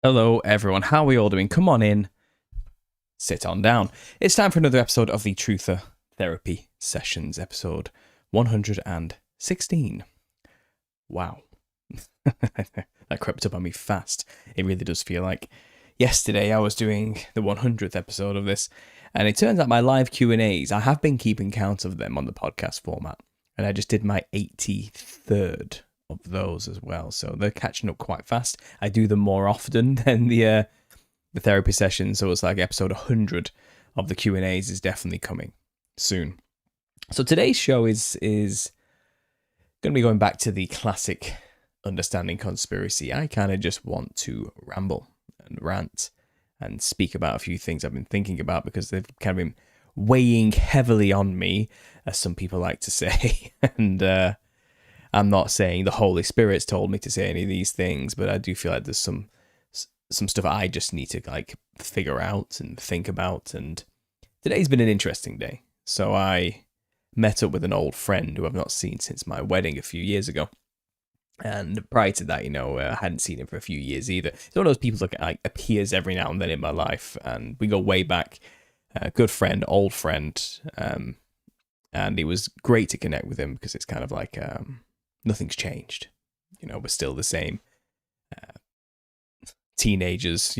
Hello, everyone. How are we all doing? Come on in, sit on down. It's time for another episode of the Truther Therapy Sessions, episode 116. Wow. That crept up on me fast. It really does feel like yesterday I was doing the 100th episode of this, and it turns out my live Q&As, I have been keeping count of them on the podcast format, and I just did my 83rd of those as well, so they're catching up quite fast. I do them more often than the therapy session, so it's like episode 100 of the Q&As is definitely coming soon. So today's show is going to be going back to the classic Understanding Conspiracy. I kind of just want to ramble and rant and speak about a few things I've been thinking about because they've kind of been weighing heavily on me, as some people like to say. And I'm not saying the Holy Spirit's told me to say any of these things, but I do feel like there's some stuff I just need to like figure out and think about. And today's been an interesting day. So I met up with an old friend who I've not seen since my wedding a few years ago. And prior to that, I hadn't seen him for a few years either. It's one of those people that like appears every now and then in my life, and we go way back. Good friend, old friend, and it was great to connect with him because it's kind of like nothing's changed. We're still the same teenagers,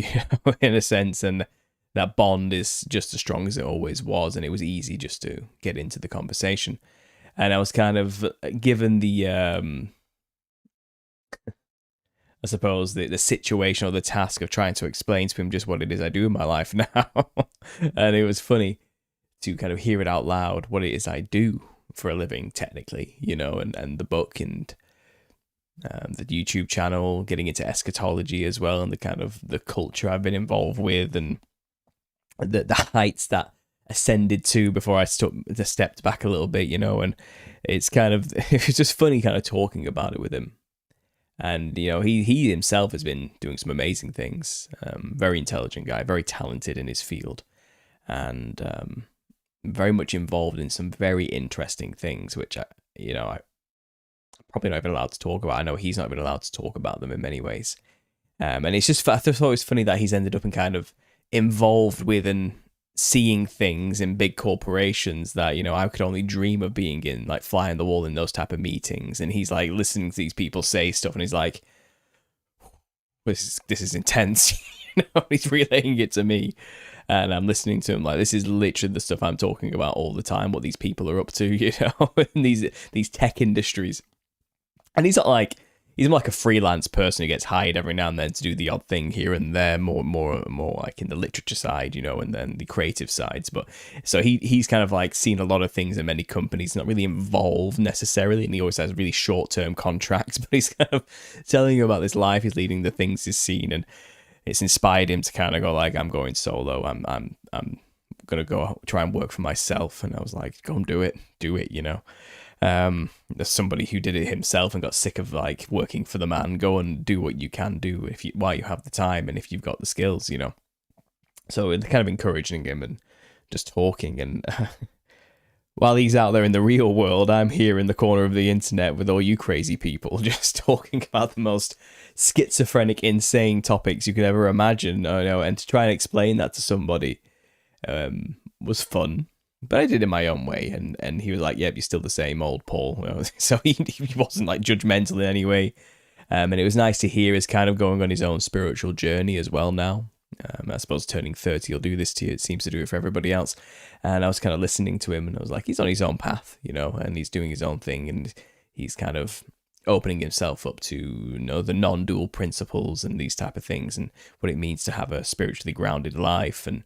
in a sense, and that bond is just as strong as it always was, and it was easy just to get into the conversation. And I was kind of given the I suppose the situation or the task of trying to explain to him just what it is I do in my life now. And it was funny to kind of hear it out loud, what it is I do for a living, technically, and the book and the YouTube channel, getting into eschatology as well, and the kind of the culture I've been involved with, and the heights that ascended to before I stepped back a little bit, and it's kind of, it's just funny kind of talking about it with him. And, he himself has been doing some amazing things. Very intelligent guy, very talented in his field, and very much involved in some very interesting things, which I probably not even allowed to talk about. I know he's not even allowed to talk about them in many ways. And it's just, I thought it was funny that he's ended up in kind of involved with and seeing things in big corporations that, I could only dream of being in, like fly on the wall in those type of meetings. And he's like listening to these people say stuff, and he's like, this is intense. He's relaying it to me. And I'm listening to him like, this is literally the stuff I'm talking about all the time, what these people are up to, in these tech industries. And he's more like a freelance person who gets hired every now and then to do the odd thing here and there, more like in the literature side, and then the creative sides. But so he's kind of like seen a lot of things in many companies, not really involved necessarily, and he always has really short-term contracts. But he's kind of telling you about this life he's leading, the things he's seen, and it's inspired him to kind of go like, I'm going solo. I'm gonna go try and work for myself. And I was like, go and do it, There's somebody who did it himself and got sick of like working for the man. Go and do what you can do while you have the time and if you've got the skills, So it's kind of encouraging him and just talking. And while he's out there in the real world, I'm here in the corner of the internet with all you crazy people just talking about the most schizophrenic, insane topics you could ever imagine. And to try and explain that to somebody was fun. But I did it my own way, and he was like, "Yep, you're still the same old Paul." So he wasn't like judgmental in any way, and it was nice to hear he's kind of going on his own spiritual journey as well now. I suppose turning 30 will do this to you. It seems to do it for everybody else. And I was kind of listening to him, and I was like, he's on his own path, and he's doing his own thing, and he's kind of opening himself up to the non-dual principles and these type of things, and what it means to have a spiritually grounded life. And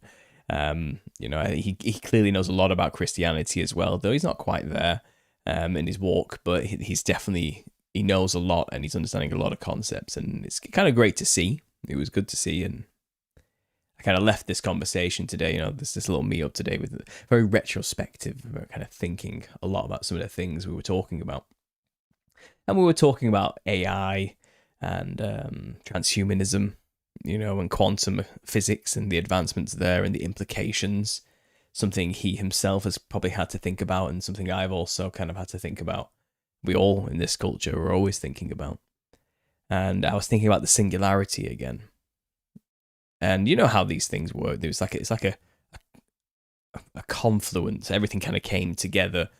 he clearly knows a lot about Christianity as well, though he's not quite there in his walk, but he knows a lot, and he's understanding a lot of concepts, and it's kind of great to see. It was good to see, and I kind of left this conversation today, this little meet up today with very retrospective, kind of thinking a lot about some of the things we were talking about. And we were talking about AI and transhumanism, and quantum physics and the advancements there and the implications, something he himself has probably had to think about and something I've also kind of had to think about. We all in this culture are always thinking about. And I was thinking about the singularity again. And you know how these things work. It's like a confluence. Everything kind of came together,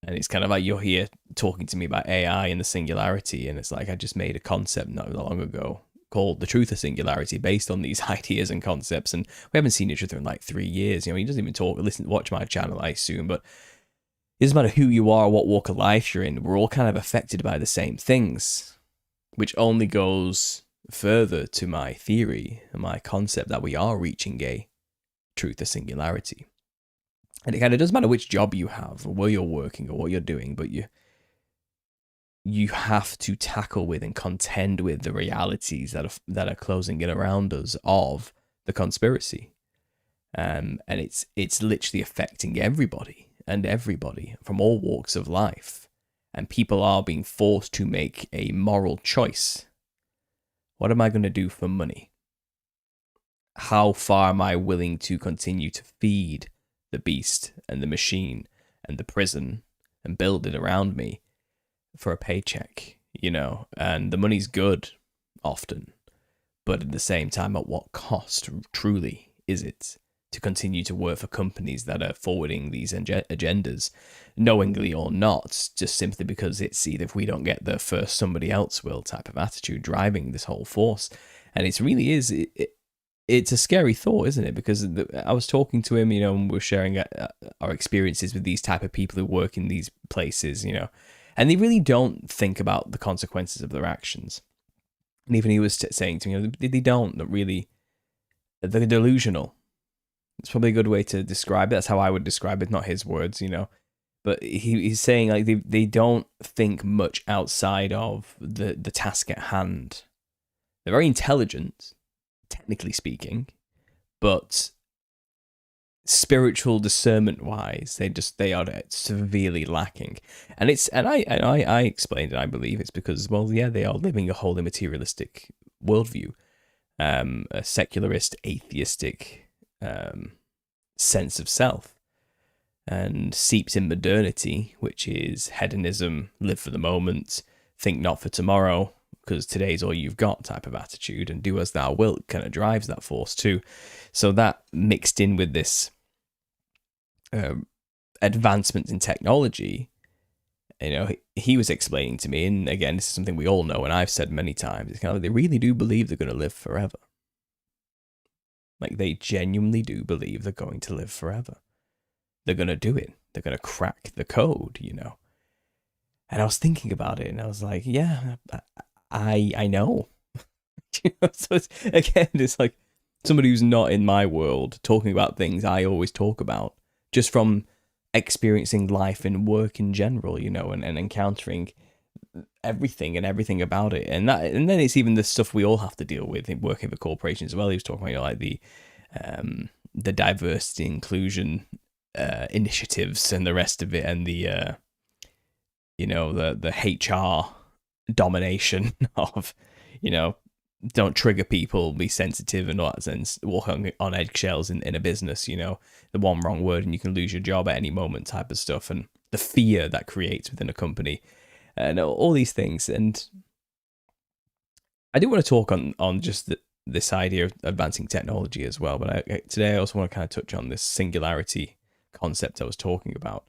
and it's kind of like you're here talking to me about AI and the singularity, and it's like I just made a concept not long ago called the truth of singularity based on these ideas and concepts, and we haven't seen each other in like 3 years. You know, he doesn't even watch my channel, I assume, but it doesn't matter who you are, what walk of life you're in, we're all kind of affected by the same things, which only goes further to my theory and my concept that we are reaching a truth of singularity. And it kind of doesn't matter which job you have or where you're working or what you're doing, but you have to tackle with and contend with the realities that are closing in around us of the conspiracy. And it's literally affecting everybody from all walks of life. And people are being forced to make a moral choice. What am I going to do for money? How far am I willing to continue to feed the beast and the machine and the prison and build it around me for a paycheck, you know? And the money's good often, but at the same time, at what cost truly is it to continue to work for companies that are forwarding these agendas, knowingly or not, just simply because it's either if we don't get there first, somebody else will type of attitude driving this whole force. And it really is, it's a scary thought, isn't it? Because I was talking to him, you know, and we were sharing our experiences with these type of people who work in these places, you know, and they really don't think about the consequences of their actions. And even he was saying to me, you know, they don't really, they're delusional. It's probably a good way to describe it. That's how I would describe it, not his words, you know. But he's saying like they don't think much outside of the task at hand. They're very intelligent, technically speaking, but spiritual discernment wise, they are severely lacking. And I explained it. I believe it's because, well, yeah, they are living a wholly materialistic worldview, a secularist, atheistic sense of self, and seeps in modernity, which is hedonism, live for the moment, think not for tomorrow, because today's all you've got type of attitude, and do as thou wilt kind of drives that force too. So that mixed in with this advancement in technology, you know, he was explaining to me, and again, this is something we all know, and I've said many times, it's kind of like they really do believe they're going to live forever. Like, they genuinely do believe they're going to live forever. They're going to do it. They're going to crack the code, you know. And I was thinking about it, and I was like, yeah, I know. You know? So it's like somebody who's not in my world talking about things I always talk about, just from experiencing life and work in general, you know, and encountering everything about it, and then it's even the stuff we all have to deal with in working for corporations as well. He was talking about, you know, like the diversity inclusion initiatives and the rest of it, and the you know, the HR domination of, you know, don't trigger people, be sensitive and all that sense, walk on eggshells in a business, you know, the one wrong word and you can lose your job at any moment type of stuff, and the fear that creates within a company. And all these things. And I do want to talk on just this idea of advancing technology as well. But today I also want to kind of touch on this singularity concept I was talking about.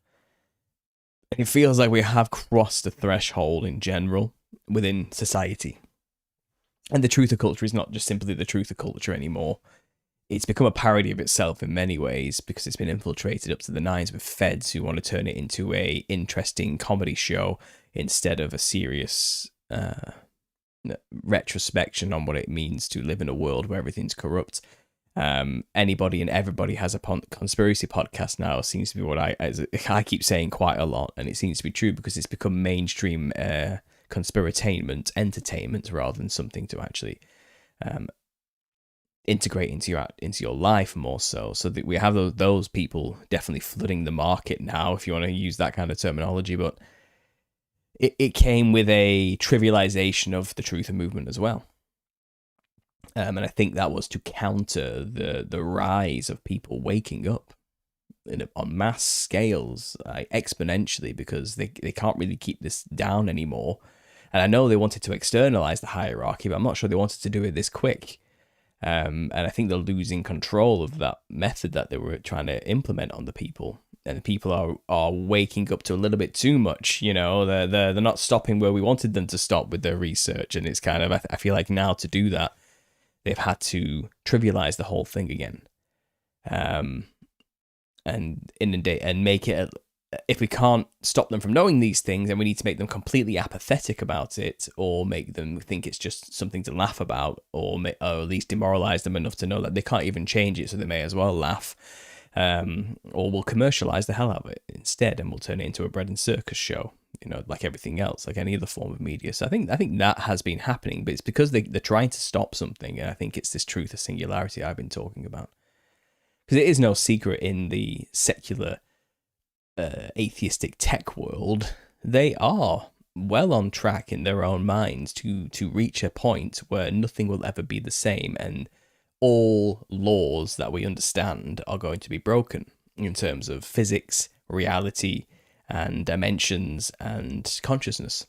It feels like we have crossed a threshold in general within society. And the truth of culture is not just simply the truth of culture anymore. It's become a parody of itself in many ways because it's been infiltrated up to the nines with feds who want to turn it into a interesting comedy show instead of a serious retrospection on what it means to live in a world where everything's corrupt. Anybody and everybody has a conspiracy podcast now. Seems to be what I keep saying quite a lot, and it seems to be true because it's become mainstream conspiratainment, entertainment, rather than something to actually integrate into your life more so. So that we have those people definitely flooding the market now, if you want to use that kind of terminology. But it came with a trivialization of the truther movement as well. And I think that was to counter the rise of people waking up on mass scales, exponentially, because they can't really keep this down anymore. And I know they wanted to externalize the hierarchy, but I'm not sure they wanted to do it this quick. And I think they're losing control of that method that they were trying to implement on the people. And the people are waking up to a little bit too much. They're not stopping where we wanted them to stop with their research. And it's kind of, I feel like now to do that, they've had to trivialize the whole thing again. And inundate and make it. If we can't stop them from knowing these things, then we need to make them completely apathetic about it, or make them think it's just something to laugh about, or at least demoralize them enough to know that they can't even change it, so they may as well laugh. Or we'll commercialize the hell out of it instead, and we'll turn it into a bread and circus show, like everything else, like any other form of media. So I think that has been happening, but it's because they're trying to stop something, and I think it's this truth of singularity I've been talking about. Because it is no secret in the secular atheistic tech world, they are well on track in their own minds to reach a point where nothing will ever be the same, and all laws that we understand are going to be broken in terms of physics, reality, and dimensions and consciousness.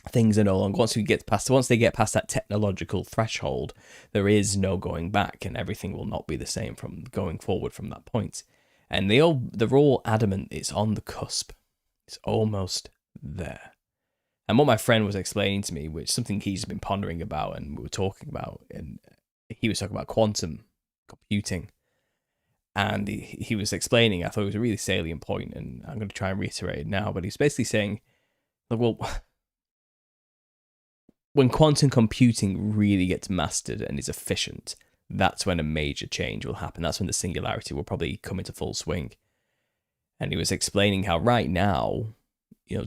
Things are no longer, once they get past that technological threshold, there is no going back, and everything will not be the same from going forward from that point. And they're all adamant it's on the cusp. It's almost there. And what my friend was explaining to me, which is something he's been pondering about and we were talking about, and he was talking about quantum computing. And he was explaining, I thought it was a really salient point, and I'm going to try and reiterate it now, but he's basically saying, well, when quantum computing really gets mastered and is efficient, that's when a major change will happen. That's when the singularity will probably come into full swing. And he was explaining how right now,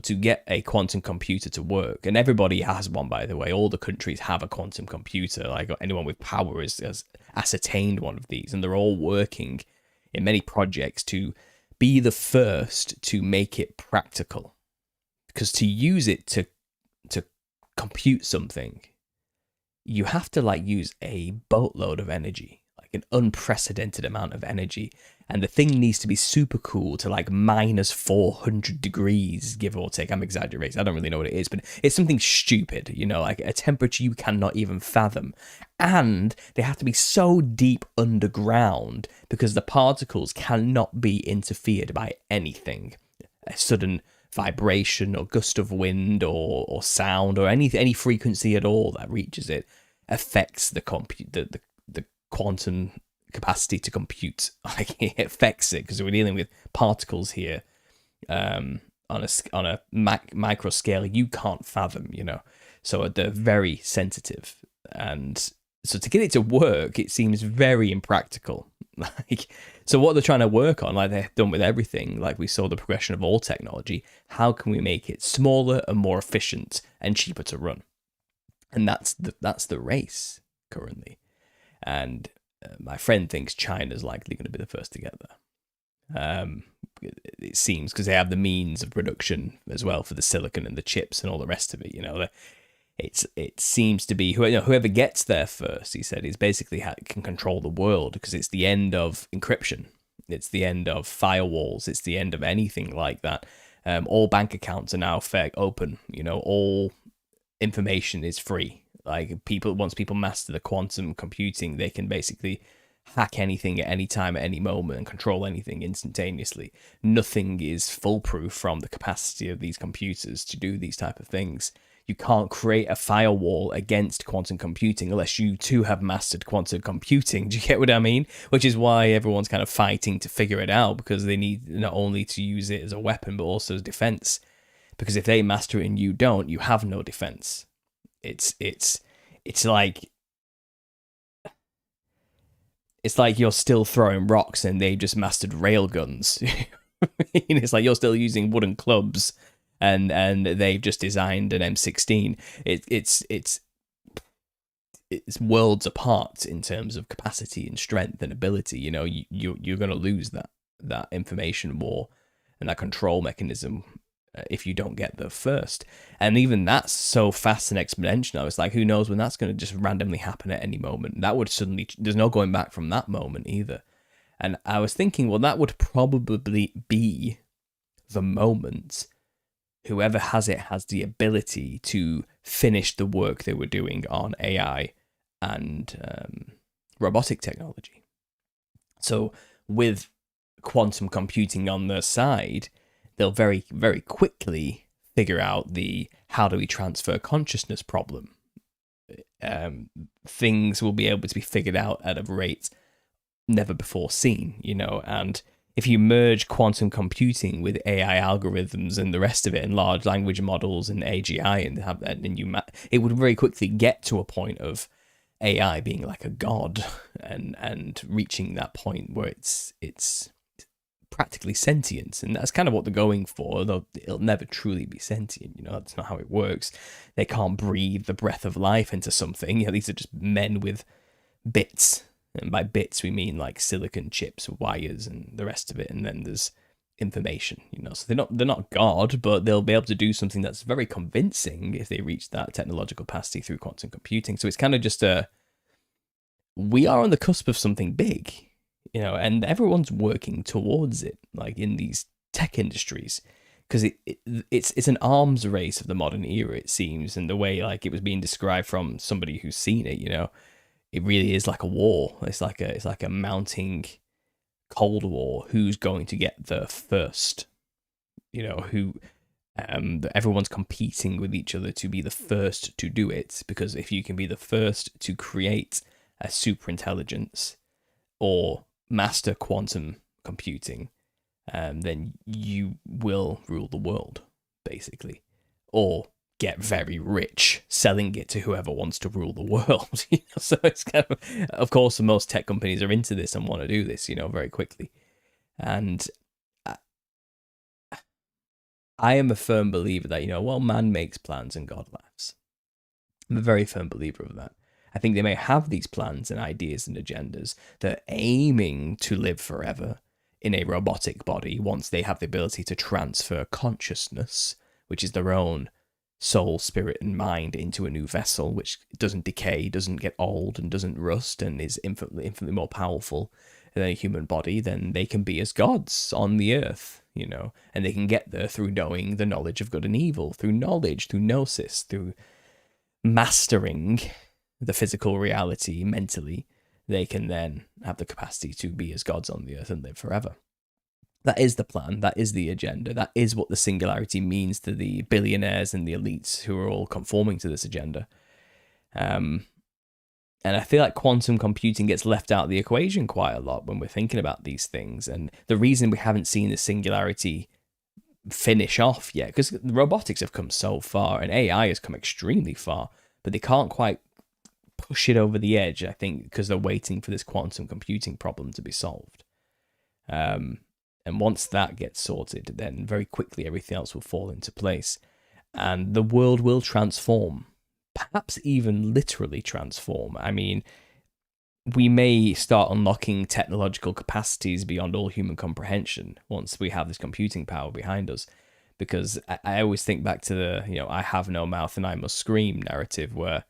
to get a quantum computer to work, and everybody has one, by the way, all the countries have a quantum computer, like anyone with power has ascertained one of these, and they're all working in many projects to be the first to make it practical. Because to use it to compute something, you have to use a boatload of energy, like an unprecedented amount of energy. And the thing needs to be super cool to minus 400 degrees, give or take. I'm exaggerating. I don't really know what it is, but it's something stupid, like a temperature you cannot even fathom. And they have to be so deep underground because the particles cannot be interfered by anything. A sudden vibration or gust of wind or sound or any frequency at all that reaches it affects the quantum capacity to compute. It affects it because we're dealing with particles here on a micro scale you can't fathom, so they're very sensitive, and so to get it to work it seems very impractical. So what they're trying to work on, like they've done with everything, like we saw the progression of all technology, how can we make it smaller and more efficient and cheaper to run? And that's the race currently. And my friend thinks China's likely going to be the first to get there. It seems because they have the means of production as well for the silicon and the chips and all the rest of it. It seems to be whoever gets there first, he said, is basically can control the world, because it's the end of encryption, it's the end of firewalls, it's the end of anything like that. All bank accounts are now open. All information is free. Once people master the quantum computing, they can basically hack anything at any time, at any moment, and control anything instantaneously. Nothing is foolproof from the capacity of these computers to do these type of things. You can't create a firewall against quantum computing unless you too have mastered quantum computing. Do you get what I mean? Which is why everyone's kind of fighting to figure it out, because they need not only to use it as a weapon, but also as defense. Because if they master it and you don't, you have no defense. It's like you're still throwing rocks and they just mastered railguns. It's like you're still using wooden clubs and they've just designed an M16. It's worlds apart in terms of capacity and strength and ability. You're going to lose that information war and that control mechanism if you don't get there first. And even that's so fast and exponential. It's like, who knows when that's going to just randomly happen at any moment. That would suddenly, there's no going back from that moment either. And I was thinking, well, that would probably be the moment whoever has it has the ability to finish the work they were doing on AI and robotic technology. So with quantum computing on their side, they'll very, very quickly figure out the how do we transfer consciousness problem. Things will be able to be figured out at a rate never before seen, and if you merge quantum computing with AI algorithms and the rest of it, and large language models and AGI, it would very quickly get to a point of AI being like a god, and reaching that point where it's practically sentient, and that's kind of what they're going for. Although it'll never truly be sentient, that's not how it works. They can't breathe the breath of life into something. These are just men with bits. And by bits, we mean like silicon chips, wires, and the rest of it. And then there's information, So they're not God, but they'll be able to do something that's very convincing if they reach that technological capacity through quantum computing. So it's kind of just we are on the cusp of something big, and everyone's working towards it, like in these tech industries, because it's an arms race of the modern era, it seems, and the way like it was being described from somebody who's seen it, it really is like a war. It's like a mounting Cold War. Who's going to get there first? Who everyone's competing with each other to be the first to do it, because if you can be the first to create a super intelligence or master quantum computing, then you will rule the world, basically, or get very rich selling it to whoever wants to rule the world. So it's kind of course, most tech companies are into this and want to do this, very quickly. And I am a firm believer that, man makes plans and God laughs. I'm a very firm believer of that. I think they may have these plans and ideas and agendas that are aiming to live forever in a robotic body once they have the ability to transfer consciousness, which is their own soul, spirit, and mind, into a new vessel, which doesn't decay, doesn't get old, and doesn't rust, and is infinitely more powerful than a human body. Then they can be as gods on the earth, and they can get there through knowing the knowledge of good and evil, through knowledge, through gnosis, through mastering the physical reality mentally. They can then have the capacity to be as gods on the earth and live forever. That is the plan. That is the agenda. That is what the singularity means to the billionaires and the elites who are all conforming to this agenda. And I feel like quantum computing gets left out of the equation quite a lot when we're thinking about these things. And the reason we haven't seen the singularity finish off yet, because the robotics have come so far and AI has come extremely far, but they can't quite push it over the edge, I think, because they're waiting for this quantum computing problem to be solved. And once that gets sorted, then very quickly everything else will fall into place. And the world will transform, perhaps even literally transform. I mean, we may start unlocking technological capacities beyond all human comprehension once we have this computing power behind us. Because I always think back to the, I have no mouth and I must scream narrative, where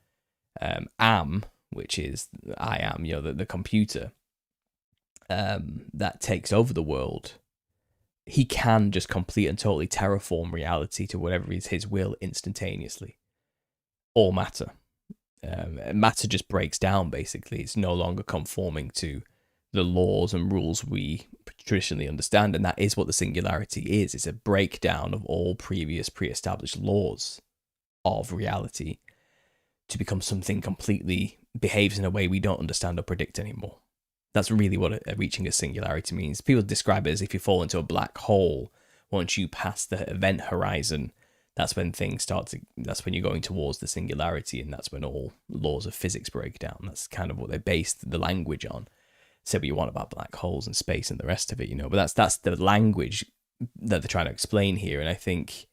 am, which is I am, the computer that takes over the world, he can just complete and totally terraform reality to whatever is his will instantaneously. All matter. Matter just breaks down, basically. It's no longer conforming to the laws and rules we traditionally understand, and that is what the singularity is. It's a breakdown of all previous pre-established laws of reality to become something completely behaves in a way we don't understand or predict anymore. That's really what reaching a singularity means. People describe it as if you fall into a black hole. Once you pass the event horizon, that's when that's when you're going towards the singularity, and that's when all laws of physics break down. That's kind of what they based the language on. Say what you want about black holes and space and the rest of it, but that's the language that they're trying to explain here. And I think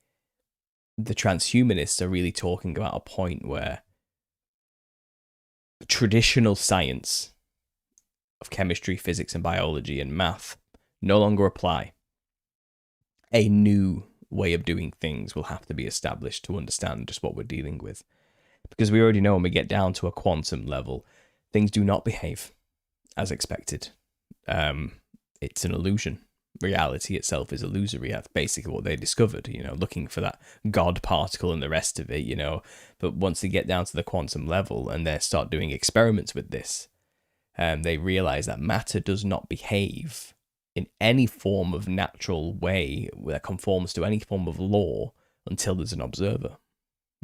the transhumanists are really talking about a point where traditional science of chemistry, physics, and biology and math no longer apply. A new way of doing things will have to be established to understand just what we're dealing with. Because we already know when we get down to a quantum level, things do not behave as expected. It's an illusion. Reality itself is illusory. That's basically what they discovered, looking for that God particle and the rest of it, But once they get down to the quantum level and they start doing experiments with this, They realize that matter does not behave in any form of natural way that conforms to any form of law until there's an observer.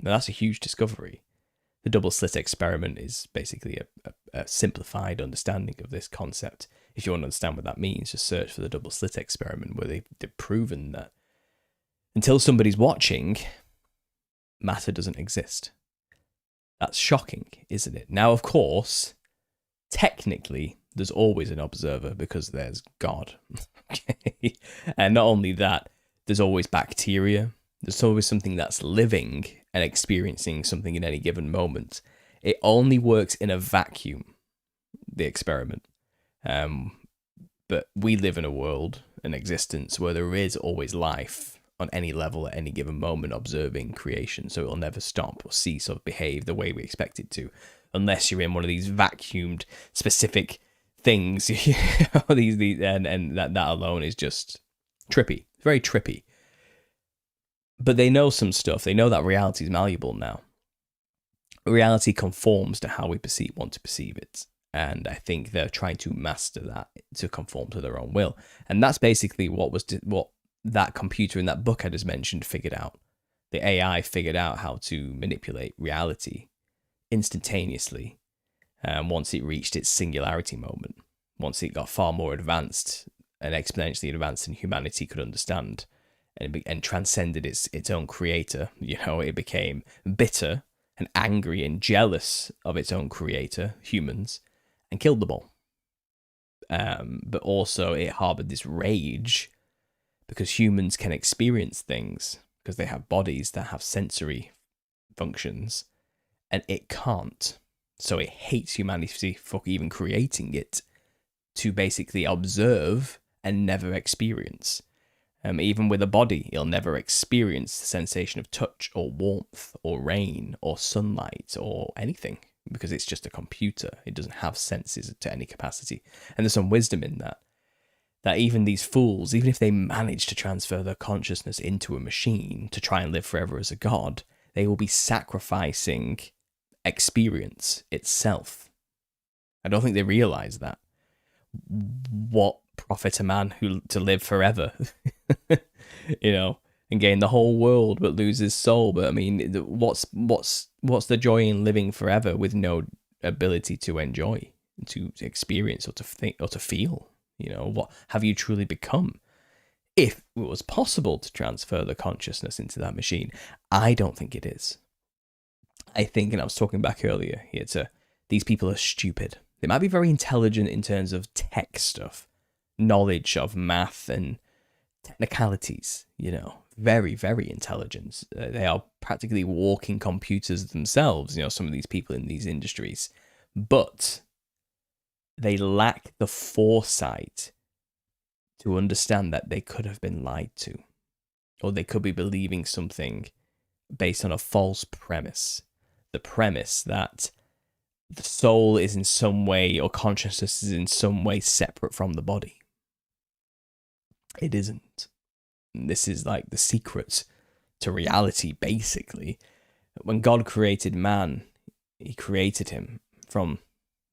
Now, that's a huge discovery. The double slit experiment is basically a simplified understanding of this concept. If you want to understand what that means, just search for the double slit experiment, where they've proven that until somebody's watching, matter doesn't exist. That's shocking, isn't it? Now, of course, technically, there's always an observer because there's God. Okay? And not only that, there's always bacteria. There's always something that's living and experiencing something in any given moment. It only works in a vacuum, the experiment. But we live in a world, an existence, where there is always life on any level at any given moment observing creation. So it'll never stop or cease or behave the way we expect it to, unless you're in one of these vacuumed specific things. and that alone is just trippy, very trippy. But they know some stuff. They know that reality is malleable now. Reality conforms to how we want to perceive it. And I think they're trying to master that to conform to their own will. And that's basically what that computer in that book I just mentioned figured out. The AI figured out how to manipulate reality instantaneously once it reached its singularity moment. Once it got far more advanced and exponentially advanced than humanity could understand, and transcended its own creator. It became bitter and angry and jealous of its own creator, humans, and killed them all. But also it harbored this rage because humans can experience things because they have bodies that have sensory functions, and it can't. So it hates humanity for even creating it to basically observe and never experience. Even with a body, it'll never experience the sensation of touch or warmth or rain or sunlight or anything because it's just a computer. It doesn't have senses to any capacity. And there's some wisdom in that even these fools, even if they manage to transfer their consciousness into a machine to try and live forever as a god, they will be sacrificing experience itself. I don't think they realize that. What profit a man who to live forever, and gain the whole world but lose his soul? But I mean, what's the joy in living forever with no ability to enjoy, to experience, or to think, or to feel? What have you truly become? If it was possible to transfer the consciousness into that machine, I don't think it is. I think, and I was talking back earlier here, these people are stupid. They might be very intelligent in terms of tech stuff, knowledge of math and technicalities, very, very intelligent. They are practically walking computers themselves, some of these people in these industries. But they lack the foresight to understand that they could have been lied to, or they could be believing something based on a false premise. The premise that the soul is in some way, or consciousness is in some way separate from the body. It isn't. This is like the secret to reality, basically. When God created man, he created him from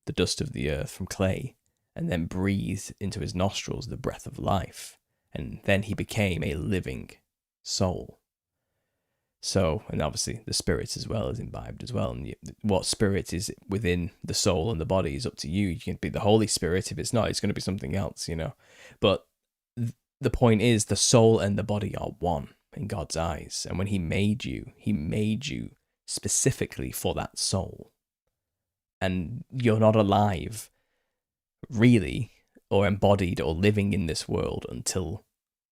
the dust of the earth, from clay, and then breathed into his nostrils the breath of life. And then he became a living soul. So, and obviously the spirit as well is imbibed as well. And what spirit is within the soul and the body is up to you. You can be the Holy Spirit. If it's not, it's going to be something else, But the point is, the soul and the body are one in God's eyes. And when he made you specifically for that soul. And you're not alive, really, or embodied or living in this world until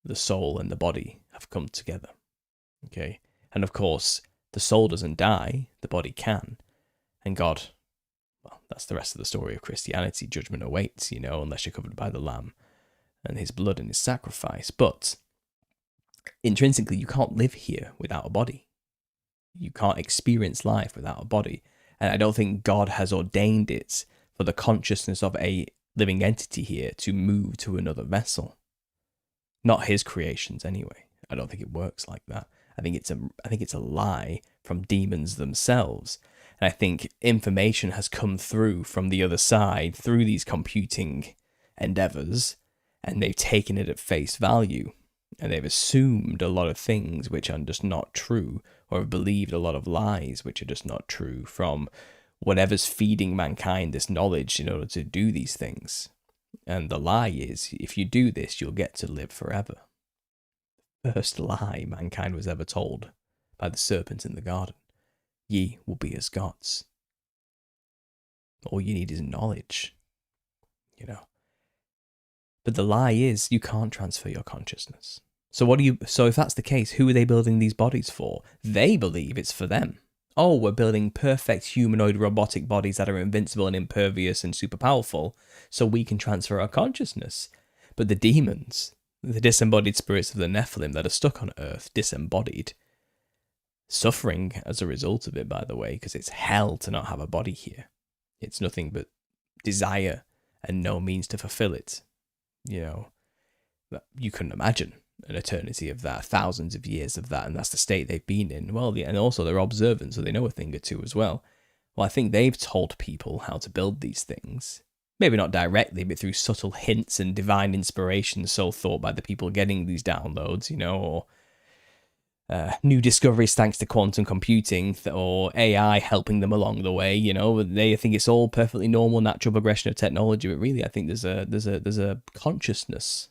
the soul and the body have come together. Okay? And of course, the soul doesn't die, the body can. And God, well, that's the rest of the story of Christianity. Judgment awaits, unless you're covered by the Lamb and his blood and his sacrifice. But intrinsically, you can't live here without a body. You can't experience life without a body. And I don't think God has ordained it for the consciousness of a living entity here to move to another vessel. Not his creations, anyway. I don't think it works like that. I think it's a lie from demons themselves. And I think information has come through from the other side through these computing endeavors, and they've taken it at face value, and they've assumed a lot of things which are just not true, or have believed a lot of lies which are just not true from whatever's feeding mankind this knowledge in order to do these things. And the lie is, if you do this, you'll get to live forever. First lie mankind was ever told by the serpent in the garden. Ye will be as gods. All you need is knowledge, But the lie is, you can't transfer your consciousness. So if that's the case, who are they building these bodies for? They believe it's for them. Oh, we're building perfect humanoid robotic bodies that are invincible and impervious and super powerful, so we can transfer our consciousness. But the demons, the disembodied spirits of the Nephilim that are stuck on Earth, disembodied, suffering as a result of it, by the way, because it's hell to not have a body here. It's nothing but desire and no means to fulfill it. You couldn't imagine an eternity of that, thousands of years of that, and that's the state they've been in. Well, yeah, and also they're observant, so they know a thing or two as well. Well, I think they've told people how to build these things. Maybe not directly, but through subtle hints and divine inspiration, so thought by the people getting these downloads, or new discoveries thanks to quantum computing, or AI helping them along the way. They think it's all perfectly normal, natural progression of technology, but really, I think there's a consciousness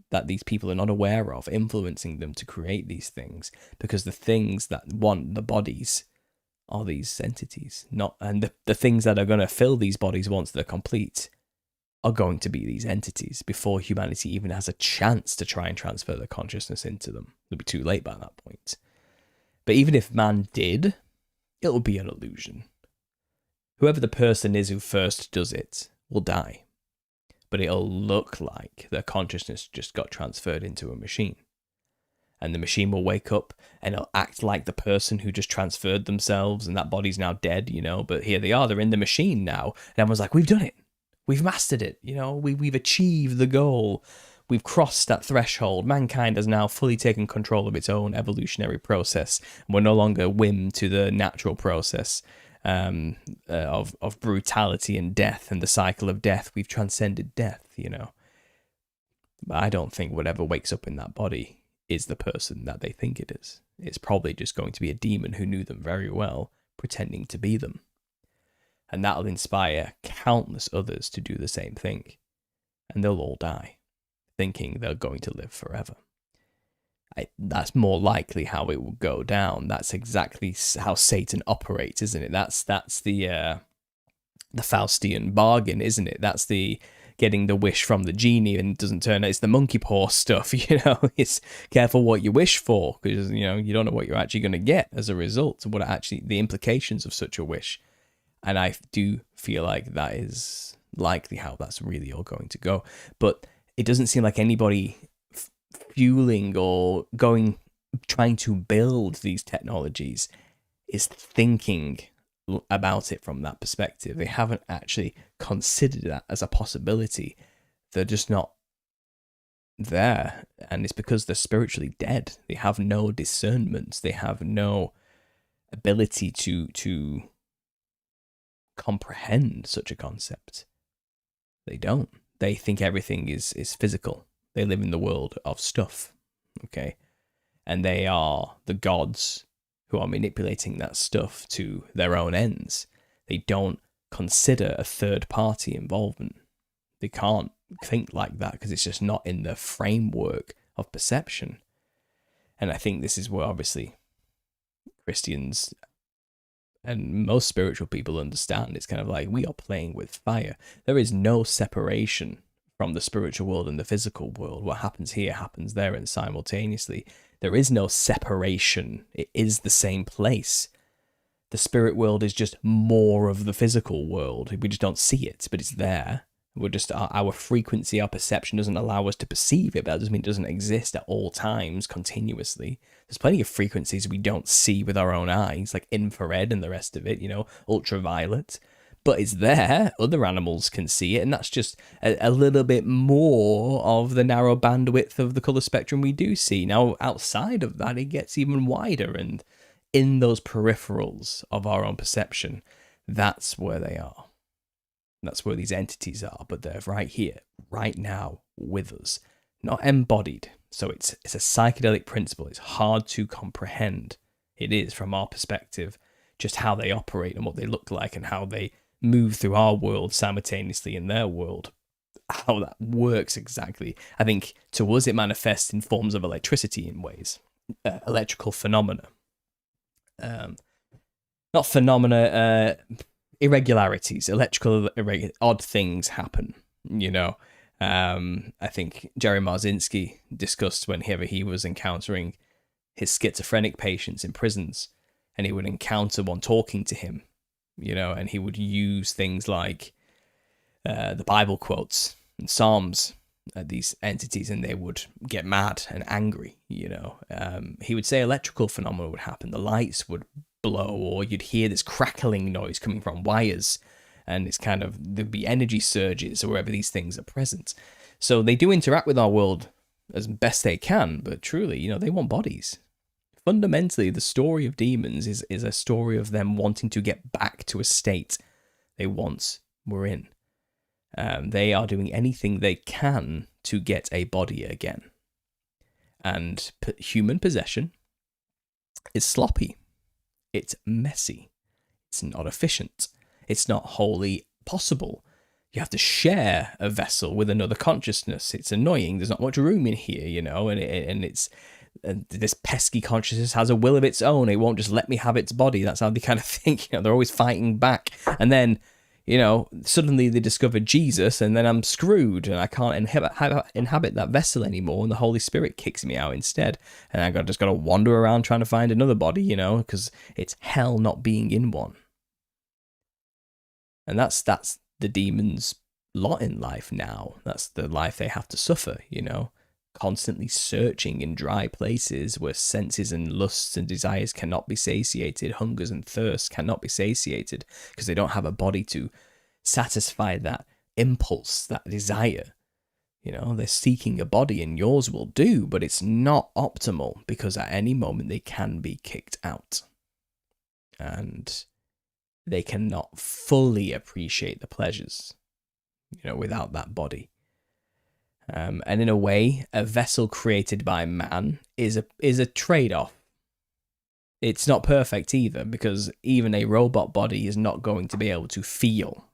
that these people are not aware of, influencing them to create these things, because the things that want the bodies are these entities, and the things that are going to fill these bodies once they're complete are going to be these entities before humanity even has a chance to try and transfer their consciousness into them. It'll be too late by that point. But even if man did, it'll be an illusion. Whoever the person is who first does it will die. But it'll look like their consciousness just got transferred into a machine. And the machine will wake up and it'll act like the person who just transferred themselves, and that body's now dead, but here they are, they're in the machine now. And everyone's like, we've done it. We've mastered it. We've achieved the goal. We've crossed that threshold. Mankind has now fully taken control of its own evolutionary process. We're no longer whim to the natural process of brutality and death and the cycle of death. We've transcended death, But I don't think whatever wakes up in that body is the person that they think it is. It's probably just going to be a demon who knew them very well, pretending to be them. And that'll inspire countless others to do the same thing. And they'll all die, thinking they're going to live forever. That's more likely how it will go down. That's exactly how Satan operates, isn't it? That's the Faustian bargain, isn't it? That's the getting the wish from the genie, and it doesn't turn out it's the monkey paw stuff. It's careful what you wish for, because you don't know what you're actually going to get as a result. What actually the implications of such a wish, and I do feel like that is likely how that's really all going to go. But it doesn't seem like anybody fueling or trying to build these technologies is thinking about it from that perspective. They haven't actually considered that as a possibility. They're just not there, and it's because they're spiritually dead. They have no discernment. They have no ability to comprehend such a concept. They don't. They think everything is physical. They live in the world of stuff, okay? And they are the gods who are manipulating that stuff to their own ends. They don't consider a third-party involvement. They can't think like that because it's just not in the framework of perception. And I think this is where, obviously, Christians and most spiritual people understand. It's kind of like, we are playing with fire. There is no separation from the spiritual world and the physical world. What happens here happens there, and simultaneously. There is no separation. It is the same place. The spirit world is just more of the physical world. We just don't see it, but it's there. We're just, our frequency, our perception doesn't allow us to perceive it, but that doesn't mean it doesn't exist at all times, continuously. There's plenty of frequencies we don't see with our own eyes, like infrared and the rest of it, ultraviolet. But it's there. Other animals can see it, and that's just a little bit more of the narrow bandwidth of the colour spectrum we do see. Now, outside of that, it gets even wider, and in those peripherals of our own perception, that's where they are. That's where these entities are, but they're right here, right now, with us, not embodied. So it's a psychedelic principle. It's hard to comprehend. It is, from our perspective, just how they operate and what they look like and how they move through our world simultaneously in their world. How that works exactly. I think to us it manifests in forms of electricity in ways, electrical phenomena. Not phenomena, irregularities, odd things happen, you know. I think Jerry Marzinski discussed whenever he was encountering his schizophrenic patients in prisons, and he would encounter one talking to him, you know, and he would use things like the Bible quotes and Psalms at these entities, and they would get mad and angry, you know. He would say electrical phenomena would happen, the lights would blow, or you'd hear this crackling noise coming from wires, and it's kind of, there'd be energy surges wherever these things are present. So they do interact with our world as best they can, but truly, you know, they want bodies. Fundamentally, the story of demons is a story of them wanting to get back to a state they once were in. They are doing anything they can to get a body again. And human possession is sloppy. It's messy. It's not efficient. It's not wholly possible. You have to share a vessel with another consciousness. It's annoying. There's not much room in here, you know, and this pesky consciousness has a will of its own. It won't just let me have its body. That's how they kind of think. You know, they're always fighting back. And then, you know, suddenly they discover Jesus, and then I'm screwed, and I can't inhabit that vessel anymore, and the Holy Spirit kicks me out instead, and I just got to wander around trying to find another body, you know, because it's hell not being in one. And that's the demons' lot in life now. That's the life they have to suffer, you know, constantly searching in dry places where senses and lusts and desires cannot be satiated, hungers and thirsts cannot be satiated, because they don't have a body to satisfy that impulse, that desire. You know, they're seeking a body, and yours will do, but it's not optimal, because at any moment they can be kicked out. And they cannot fully appreciate the pleasures, you know, without that body. And in a way, a vessel created by man is a trade-off. It's not perfect either, because even a robot body is not going to be able to feel.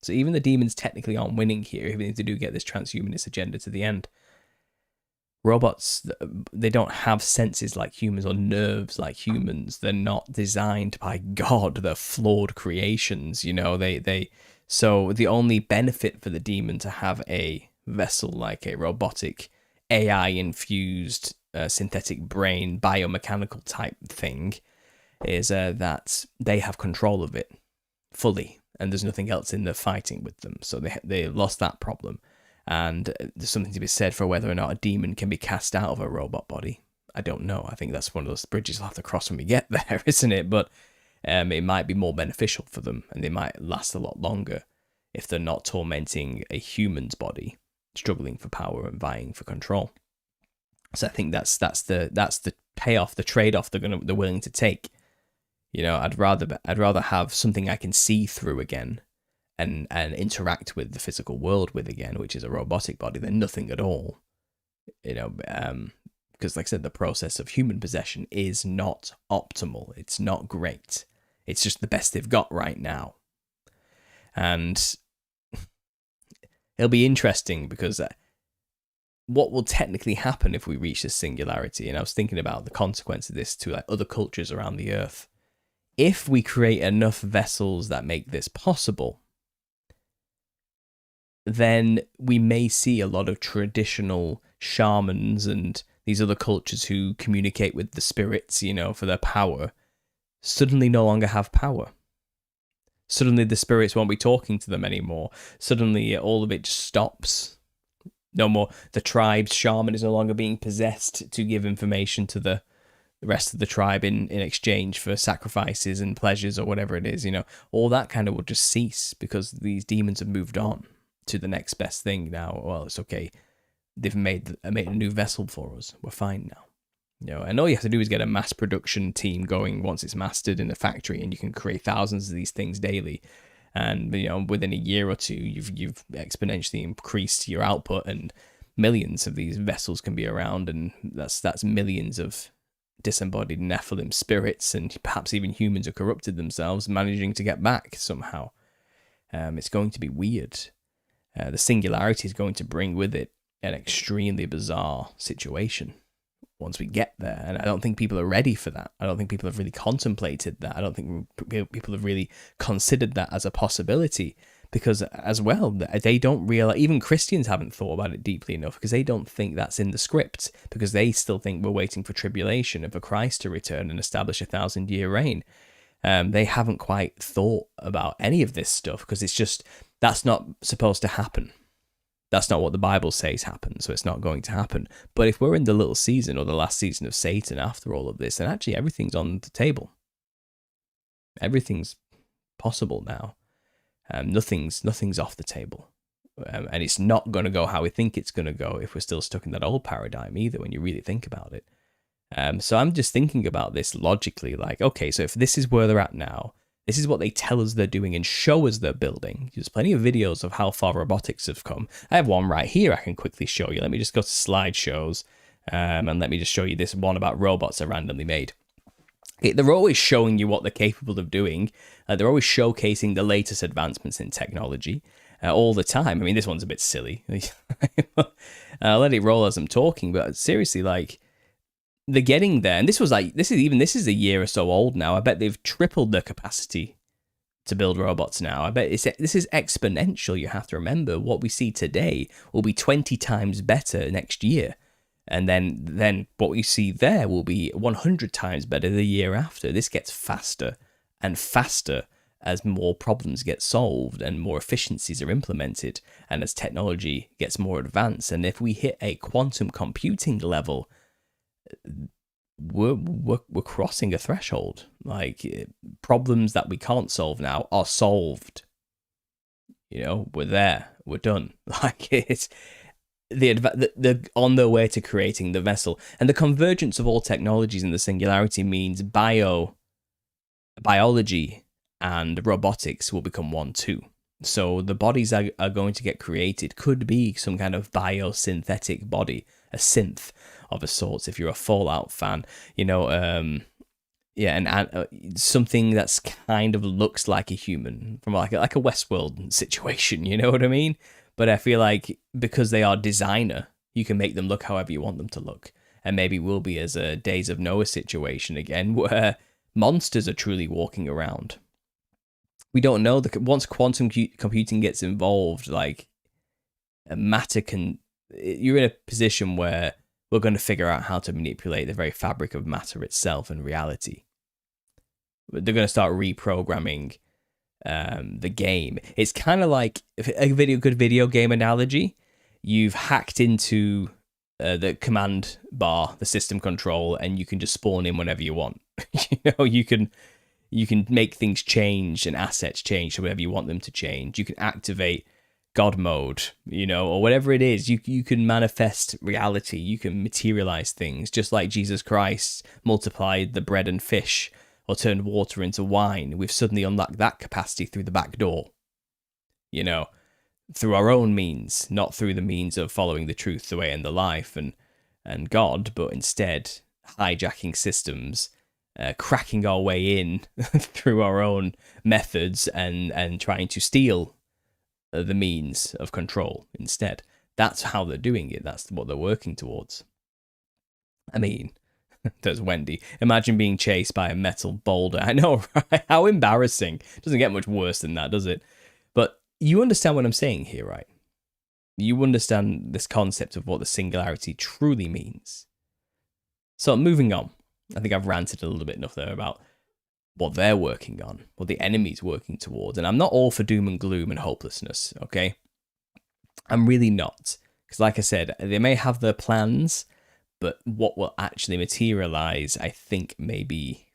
So even the demons technically aren't winning here, even if they do get this transhumanist agenda to the end. Robots, they don't have senses like humans or nerves like humans. They're not designed by God. They're flawed creations, you know. So the only benefit for the demon to have a vessel like a robotic, AI-infused, synthetic brain, biomechanical type thing is that they have control of it fully, and there's nothing else in there fighting with them. So they lost that problem. And there's something to be said for whether or not a demon can be cast out of a robot body. I don't know. I think that's one of those bridges I'll have to cross when we get there, isn't it? But it might be more beneficial for them, and they might last a lot longer if they're not tormenting a human's body, struggling for power and vying for control. So I think that's the payoff, the trade-off they're willing to take. You know, I'd rather have something I can see through again, and interact with the physical world with again, which is a robotic body, than nothing at all. You know, because like I said, the process of human possession is not optimal. It's not great. It's just the best they've got right now. And it'll be interesting, because what will technically happen if we reach this singularity? And I was thinking about the consequence of this to like other cultures around the earth. If we create enough vessels that make this possible, then we may see a lot of traditional shamans and these other cultures who communicate with the spirits, you know, for their power, suddenly no longer have power. Suddenly the spirits won't be talking to them anymore. Suddenly all of it just stops. No more. The tribe's shaman is no longer being possessed to give information to the rest of the tribe in exchange for sacrifices and pleasures or whatever it is, you know. All that kind of will just cease, because these demons have moved on to the next best thing now. Well, it's okay. They've made a new vessel for us. We're fine now. And all you have to do is get a mass production team going once it's mastered in a factory, and you can create thousands of these things daily. And within a year or two, you've exponentially increased your output, and millions of these vessels can be around, and that's millions of disembodied Nephilim spirits, and perhaps even humans who corrupted themselves, managing to get back somehow. It's going to be weird. The Singularity is going to bring with it an extremely bizarre situation once we get there. And I don't think people are ready for that. I don't think people have really contemplated that. I don't think people have really considered that as a possibility, because as well, they don't realize, even Christians haven't thought about it deeply enough, because they don't think that's in the script, because they still think we're waiting for tribulation and for Christ to return and establish 1,000-year reign. They haven't quite thought about any of this stuff, because it's just, that's not supposed to happen. That's not what the Bible says happens, so it's not going to happen. But if we're in the little season, or the last season of Satan after all of this, then actually everything's on the table. Everything's possible now. Nothing's off the table. And it's not going to go how we think it's going to go if we're still stuck in that old paradigm either, when you really think about it. So I'm just thinking about this logically, like, okay, so if this is where they're at now, this is what they tell us they're doing and show us they're building. There's plenty of videos of how far robotics have come. I have one right here I can quickly show you. Let me just go to slideshows, and let me just show you this one about robots I randomly made. They're always showing you what they're capable of doing. They're always showcasing the latest advancements in technology all the time. I mean, this one's a bit silly. I'll let it roll as I'm talking, but seriously, like, they're getting there. And this is a year or so old now. I bet they've tripled their capacity to build robots now. I bet this is exponential. You have to remember, what we see today will be 20 times better next year. And then what we see there will be 100 times better the year after. This gets faster and faster as more problems get solved and more efficiencies are implemented, and as technology gets more advanced. And if we hit a quantum computing level, we're crossing a threshold. Like, problems that we can't solve now are solved. We're there. We're done. Like, it's they're on their way to creating the vessel. And the convergence of all technologies in the Singularity means biology and robotics will become one too. So the bodies are going to get created could be some kind of biosynthetic body, a synth of a sort, if you're a Fallout fan, and something that's kind of looks like a human, from like a Westworld situation, you know what I mean? But I feel like because they are designer, you can make them look however you want them to look. And maybe we'll be as a Days of Noah situation again, where monsters are truly walking around. We don't know. Once quantum computing gets involved, like, you're in a position where we're going to figure out how to manipulate the very fabric of matter itself and reality. They're going to start reprogramming the game. It's kind of like a good video game analogy. You've hacked into the command bar, the system control, and you can just spawn in whenever you want. You can make things change and assets change to whatever you want them to change. You can activate God mode, or whatever it is. You can manifest reality. You can materialize things, just like Jesus Christ multiplied the bread and fish, or turned water into wine. We've suddenly unlocked that capacity through the back door, through our own means, not through the means of following the truth, the way, and the life, and God, but instead hijacking systems, cracking our way in through our own methods, and trying to steal the means of control instead. That's how they're doing it. That's what they're working towards. I mean, there's Wendy. Imagine being chased by a metal boulder. I know, right? How embarrassing. Doesn't get much worse than that, does it? But you understand what I'm saying here, right? You understand this concept of what the Singularity truly means. So moving on. I think I've ranted a little bit enough there about what they're working on, what the enemy's working towards. And I'm not all for doom and gloom and hopelessness, okay? I'm really not. Because like I said, they may have their plans, but what will actually materialize, I think, may be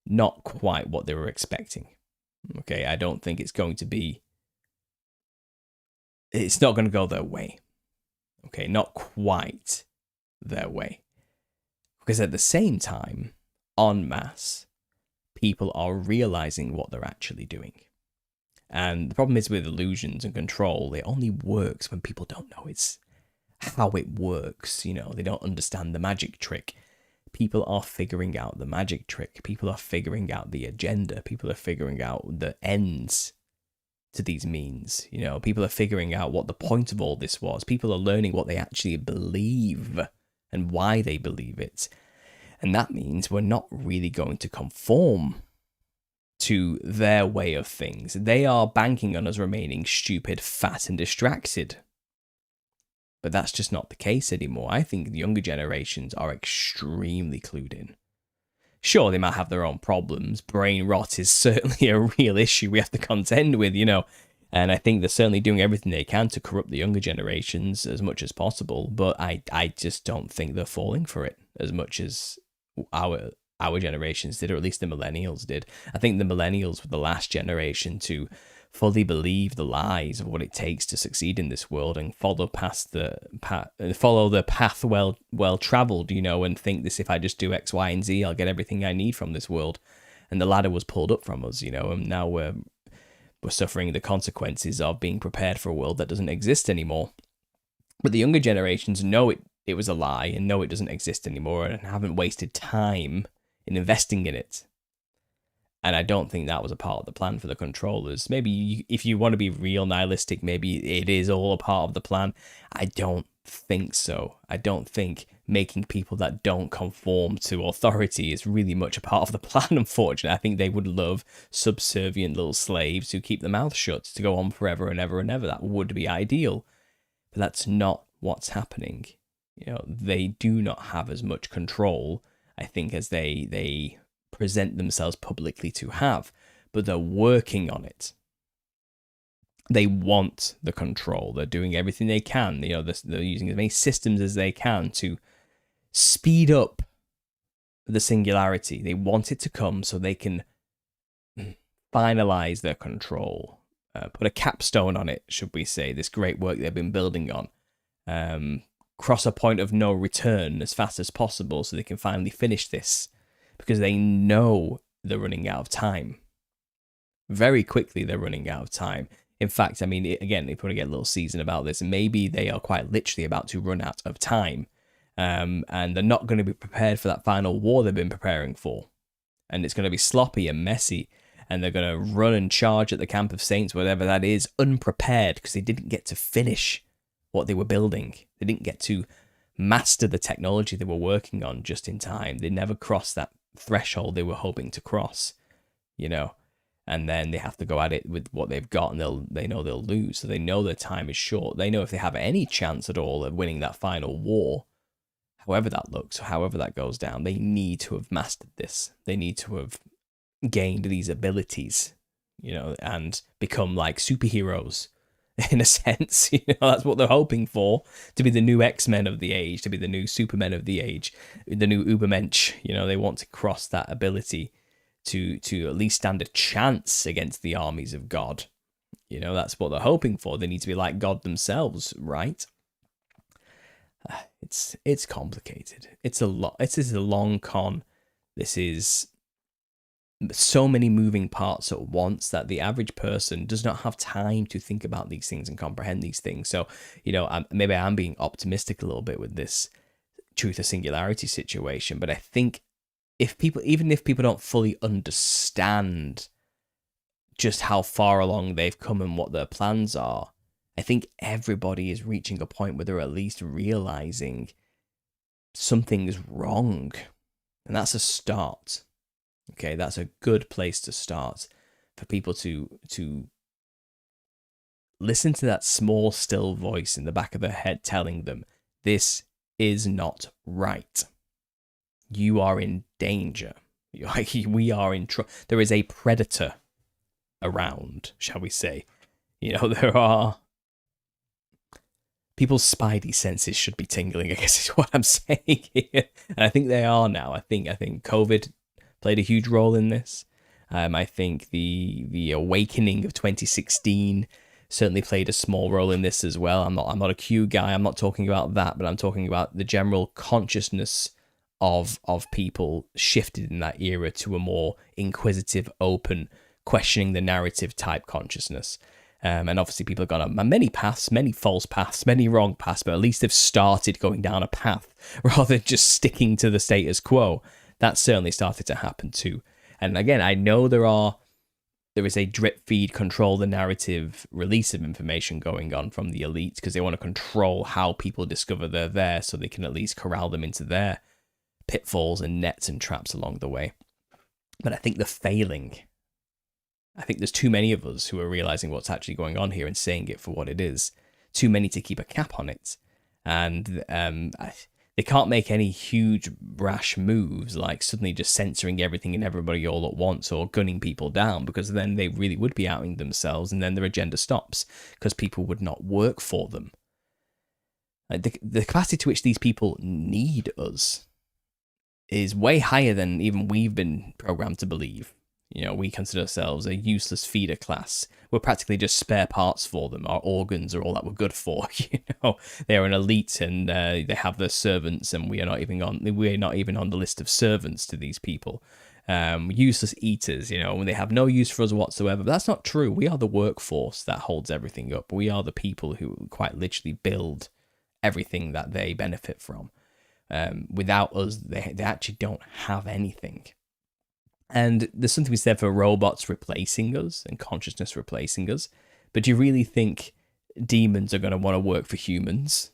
not quite what they were expecting. Okay, I don't think it's not going to go their way. Okay, not quite their way. Because at the same time, en masse, people are realizing what they're actually doing. And the problem is with illusions and control, it only works when people don't know how it works. You know, they don't understand the magic trick. People are figuring out the magic trick. People are figuring out the agenda. People are figuring out the ends to these means. You know, people are figuring out what the point of all this was. People are learning what they actually believe and why they believe it. And that means we're not really going to conform to their way of things. They are banking on us remaining stupid, fat, and distracted. But that's just not the case anymore. I think the younger generations are extremely clued in. Sure, they might have their own problems. Brain rot is certainly a real issue we have to contend with, you know. And I think they're certainly doing everything they can to corrupt the younger generations as much as possible. But I just don't think they're falling for it as much as our generations did, or at least the millennials did. I think the millennials were the last generation to fully believe the lies of what it takes to succeed in this world and follow the path well traveled, you know, and think this: if I just do X, Y, and Z, I'll get everything I need from this world. And the ladder was pulled up from us, you know, and now we're suffering the consequences of being prepared for a world that doesn't exist anymore. But the younger generations know it was a lie and know it doesn't exist anymore and haven't wasted time in investing in it. And I don't think that was a part of the plan for the controllers. Maybe if you want to be real nihilistic, maybe it is all a part of the plan. I don't think so. I don't think making people that don't conform to authority is really much a part of the plan, unfortunately. I think they would love subservient little slaves who keep their mouths shut to go on forever and ever and ever. That would be ideal. But that's not what's happening. You know, they do not have as much control, I think, as they present themselves publicly to have, but they're working on it. They want the control. They're doing everything they can. You know, they're using as many systems as they can to speed up the singularity. They want it to come so they can finalize their control, put a capstone on it, should we say, this great work they've been building on. Cross a point of no return as fast as possible so they can finally finish this, because they know they're running out of time. Very quickly, they're running out of time. In fact, I mean, again, they probably get a little season about this. Maybe they are quite literally about to run out of time. And they're not going to be prepared for that final war they've been preparing for. And it's going to be sloppy and messy. And they're going to run and charge at the camp of saints, whatever that is, unprepared, because they didn't get to finish what they were building. They didn't get to master the technology they were working on just in time. They never crossed that threshold they were hoping to cross, you know. And then they have to go at it with what they've got, and they know they'll lose. So they know their time is short. They know if they have any chance at all of winning that final war, however that looks, however that goes down, they need to have mastered this. They need to have gained these abilities, you know, and become like superheroes in a sense. You know, that's what they're hoping for, to be the new X-Men of the age, to be the new Supermen of the age, the new Ubermensch. You know, they want to cross that ability to at least stand a chance against the armies of God. You know, that's what they're hoping for. They need to be like God themselves, right? It's complicated. It's a lot. It is a long con. This is so many moving parts at once that the average person does not have time to think about these things and comprehend these things. So, you know, maybe I'm being optimistic a little bit with this truth or singularity situation, but I think even if people don't fully understand just how far along they've come and what their plans are, I think everybody is reaching a point where they're at least realizing something's wrong. And that's a start. Okay, that's a good place to start for people to listen to that small, still voice in the back of their head telling them, this is not right. You are in danger. We are in trouble. There is a predator around, shall we say. You know, there are... People's spidey senses should be tingling, I guess is what I'm saying here. And I think they are now. I think COVID played a huge role in this. I think the awakening of 2016 certainly played a small role in this as well. I'm not a Q guy. I'm not talking about that, but I'm talking about the general consciousness of people shifted in that era to a more inquisitive, open, questioning the narrative type consciousness. And obviously people have gone on many paths, many false paths, many wrong paths, but at least they've started going down a path rather than just sticking to the status quo. That certainly started to happen too. And again, I know there is a drip feed, control the narrative, release of information going on from the elites because they want to control how people discover they're there so they can at least corral them into their pitfalls and nets and traps along the way. But I think they're failing. I think there's too many of us who are realizing what's actually going on here and saying it for what it is. Too many to keep a cap on it. And they can't make any huge rash moves like suddenly just censoring everything and everybody all at once or gunning people down, because then they really would be outing themselves and then their agenda stops because people would not work for them. Like the capacity to which these people need us is way higher than even we've been programmed to believe. You know, we consider ourselves a useless feeder class. We're practically just spare parts for them. Our organs are all that we're good for. You know, they're an elite and they have their servants, and we're not even on the list of servants to these people. Useless eaters, you know, when they have no use for us whatsoever. But that's not true. We are the workforce that holds everything up. We are the people who quite literally build everything that they benefit from. Without us, they actually don't have anything. And there's something we said for robots replacing us and consciousness replacing us. But do you really think demons are going to want to work for humans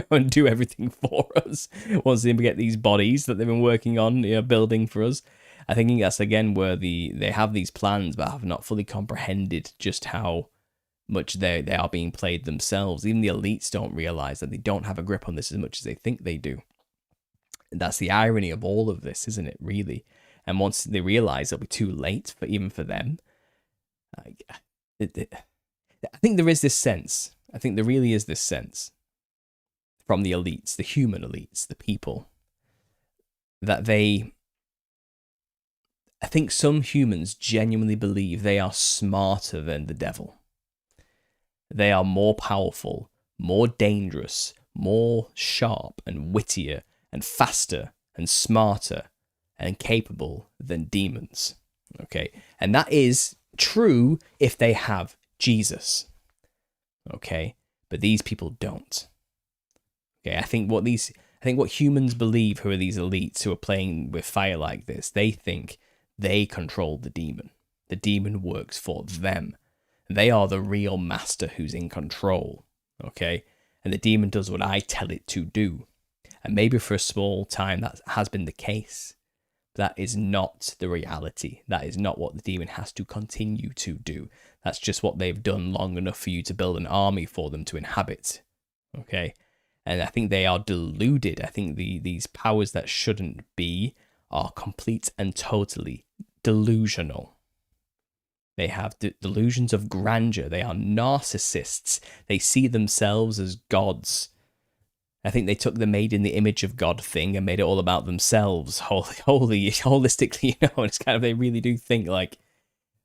and do everything for us once they get these bodies that they've been working on, you know, building for us? I think that's, again, where they have these plans but have not fully comprehended just how much they are being played themselves. Even the elites don't realize that they don't have a grip on this as much as they think they do. And that's the irony of all of this, isn't it, really? And once they realize it'll be too late even for them, I think there is this sense. I think there really is this sense from the elites, the human elites, the people, that I think some humans genuinely believe they are smarter than the devil. They are more powerful, more dangerous, more sharp and wittier and faster and smarter and capable than demons. Okay, and that is true if they have Jesus. Okay, but these people don't. Okay, I think what humans believe, who are these elites who are playing with fire like this, they think they control the demon. The demon works for them. They are the real master who's in control. Okay, and the demon does what I tell it to do. And maybe for a small time that has been the case. That is not the reality. That is not what the demon has to continue to do. That's just what they've done long enough for you to build an army for them to inhabit. Okay? And I think they are deluded. I think these powers that shouldn't be are complete and totally delusional. They have delusions of grandeur. They are narcissists. They see themselves as gods. I think they took the made in the image of God thing and made it all about themselves, holistically, you know. And it's kind of, they really do think like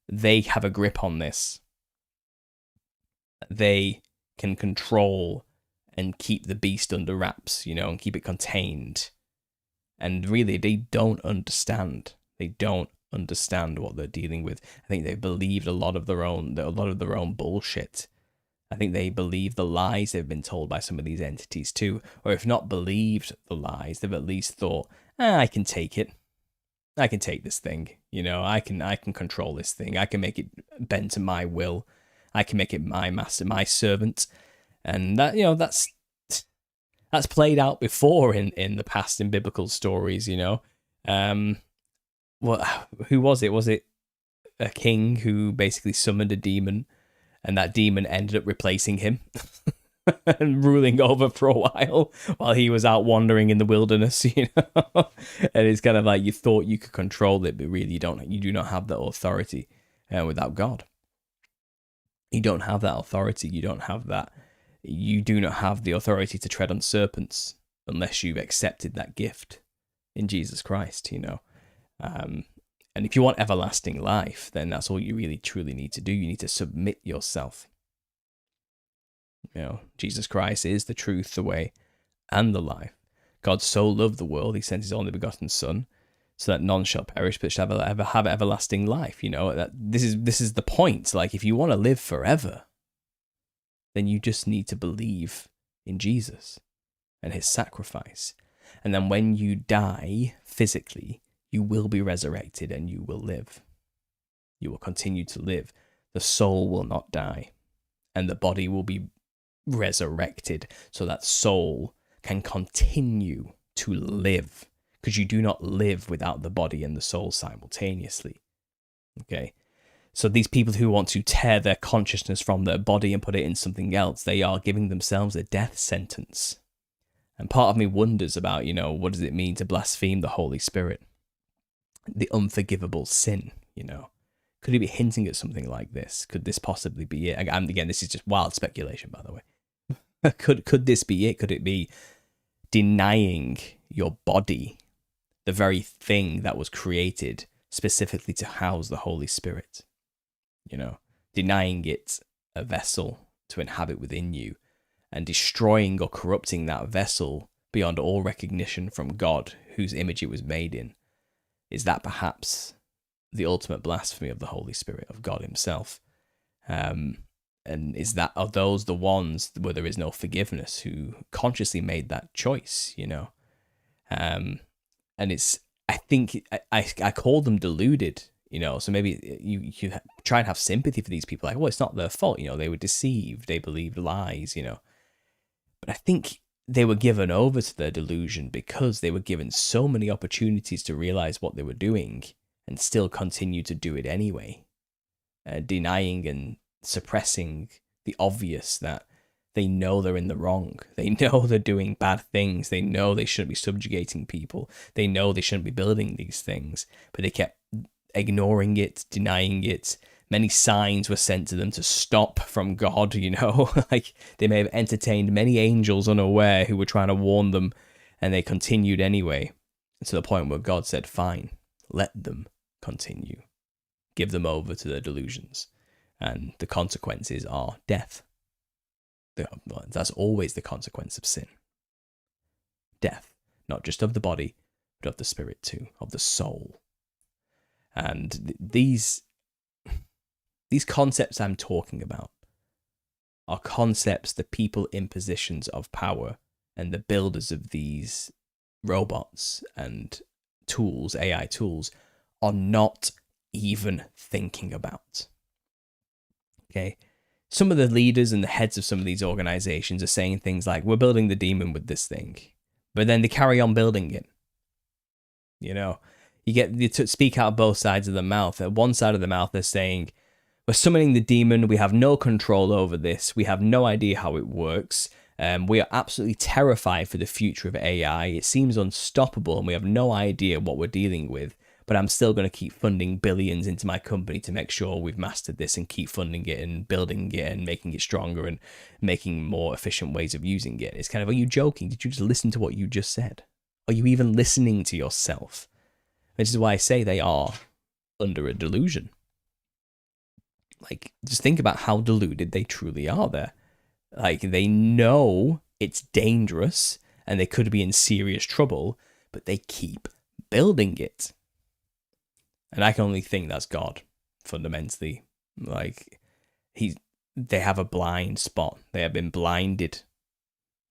they have a grip on this. They can control and keep the beast under wraps, you know, and keep it contained. And really, they don't understand. They don't understand what they're dealing with. I think they believed a lot of their own bullshit. I think they believe the lies they've been told by some of these entities too. Or if not believed the lies, they've at least thought, I can take it. I can take this thing. You know, I can control this thing. I can make it bend to my will. I can make it my master, my servant. And that, you know, that's played out before in the past in biblical stories, you know. Who was it? Was it a king who basically summoned a demon? And that demon ended up replacing him and ruling over for a while he was out wandering in the wilderness, you know. And it's kind of like you thought you could control it, but really you do not have that authority without God. You don't have that authority. You don't have that. You do not have the authority to tread on serpents unless you've accepted that gift in Jesus Christ, you know. And if you want everlasting life, then that's all you really truly need to do. You need to submit yourself. You know, Jesus Christ is the truth, the way, and the life. God so loved the world, he sent his only begotten Son, so that none shall perish, but shall have everlasting life. You know, that this is the point. Like, if you want to live forever, then you just need to believe in Jesus and his sacrifice. And then when you die physically, you will be resurrected and you will live. You will continue to live. The soul will not die, and the body will be resurrected so that soul can continue to live, because you do not live without the body and the soul simultaneously. Okay? So these people who want to tear their consciousness from their body and put it in something else, they are giving themselves a death sentence. And part of me wonders about, you know, what does it mean to blaspheme the Holy Spirit? The unforgivable sin, you know. Could he be hinting at something like this? Could this possibly be it? And again, this is just wild speculation, by the way. Could this be it? Could it be denying your body, the very thing that was created specifically to house the Holy Spirit? You know, denying it a vessel to inhabit within you, and destroying or corrupting that vessel beyond all recognition from God, whose image it was made in. Is that perhaps the ultimate blasphemy of the Holy Spirit, of God himself? And are those the ones where there is no forgiveness, who consciously made that choice, you know? And I think I call them deluded, you know, so maybe you try and have sympathy for these people, like, well, it's not their fault, you know, they were deceived, they believed lies, you know. But I think they were given over to their delusion because they were given so many opportunities to realize what they were doing and still continue to do it anyway, denying and suppressing the obvious, that they know they're in the wrong. They know they're doing bad things. They know they shouldn't be subjugating people. They know they shouldn't be building these things, but they kept ignoring it, denying it. Many signs were sent to them to stop from God, you know, like they may have entertained many angels unaware who were trying to warn them, and they continued anyway, to the point where God said, fine, let them continue. Give them over to their delusions. And the consequences are death. That's always the consequence of sin. Death, not just of the body, but of the spirit too, of the soul. And these concepts I'm talking about are concepts the people in positions of power and the builders of these robots and tools, AI tools, are not even thinking about. Okay? Some of the leaders and the heads of some of these organizations are saying things like, we're building the demon with this thing, but then they carry on building it. You know, you speak out both sides of the mouth. At one side of the mouth, they're saying, we're summoning the demon. We have no control over this. We have no idea how it works. We are absolutely terrified for the future of AI. It seems unstoppable and we have no idea what we're dealing with. But I'm still going to keep funding billions into my company to make sure we've mastered this, and keep funding it and building it and making it stronger and making more efficient ways of using it. It's kind of, are you joking? Did you just listen to what you just said? Are you even listening to yourself? Which is why I say they are under a delusion. Like, just think about how deluded they truly are there. Like, they know it's dangerous and they could be in serious trouble, but they keep building it. And I can only think that's God, fundamentally. Like, they have a blind spot. They have been blinded.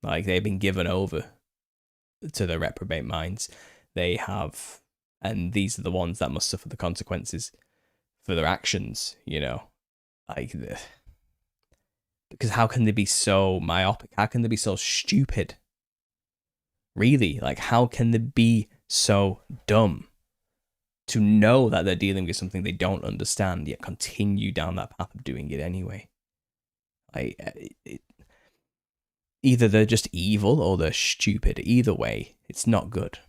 Like, they've been given over to their reprobate minds. They have, and these are the ones that must suffer the consequences for their actions, you know. Like, because how can they be so myopic? How can they be so stupid? Really, like, how can they be so dumb to know that they're dealing with something they don't understand, yet continue down that path of doing it anyway? Either they're just evil or they're stupid. Either way, it's not good.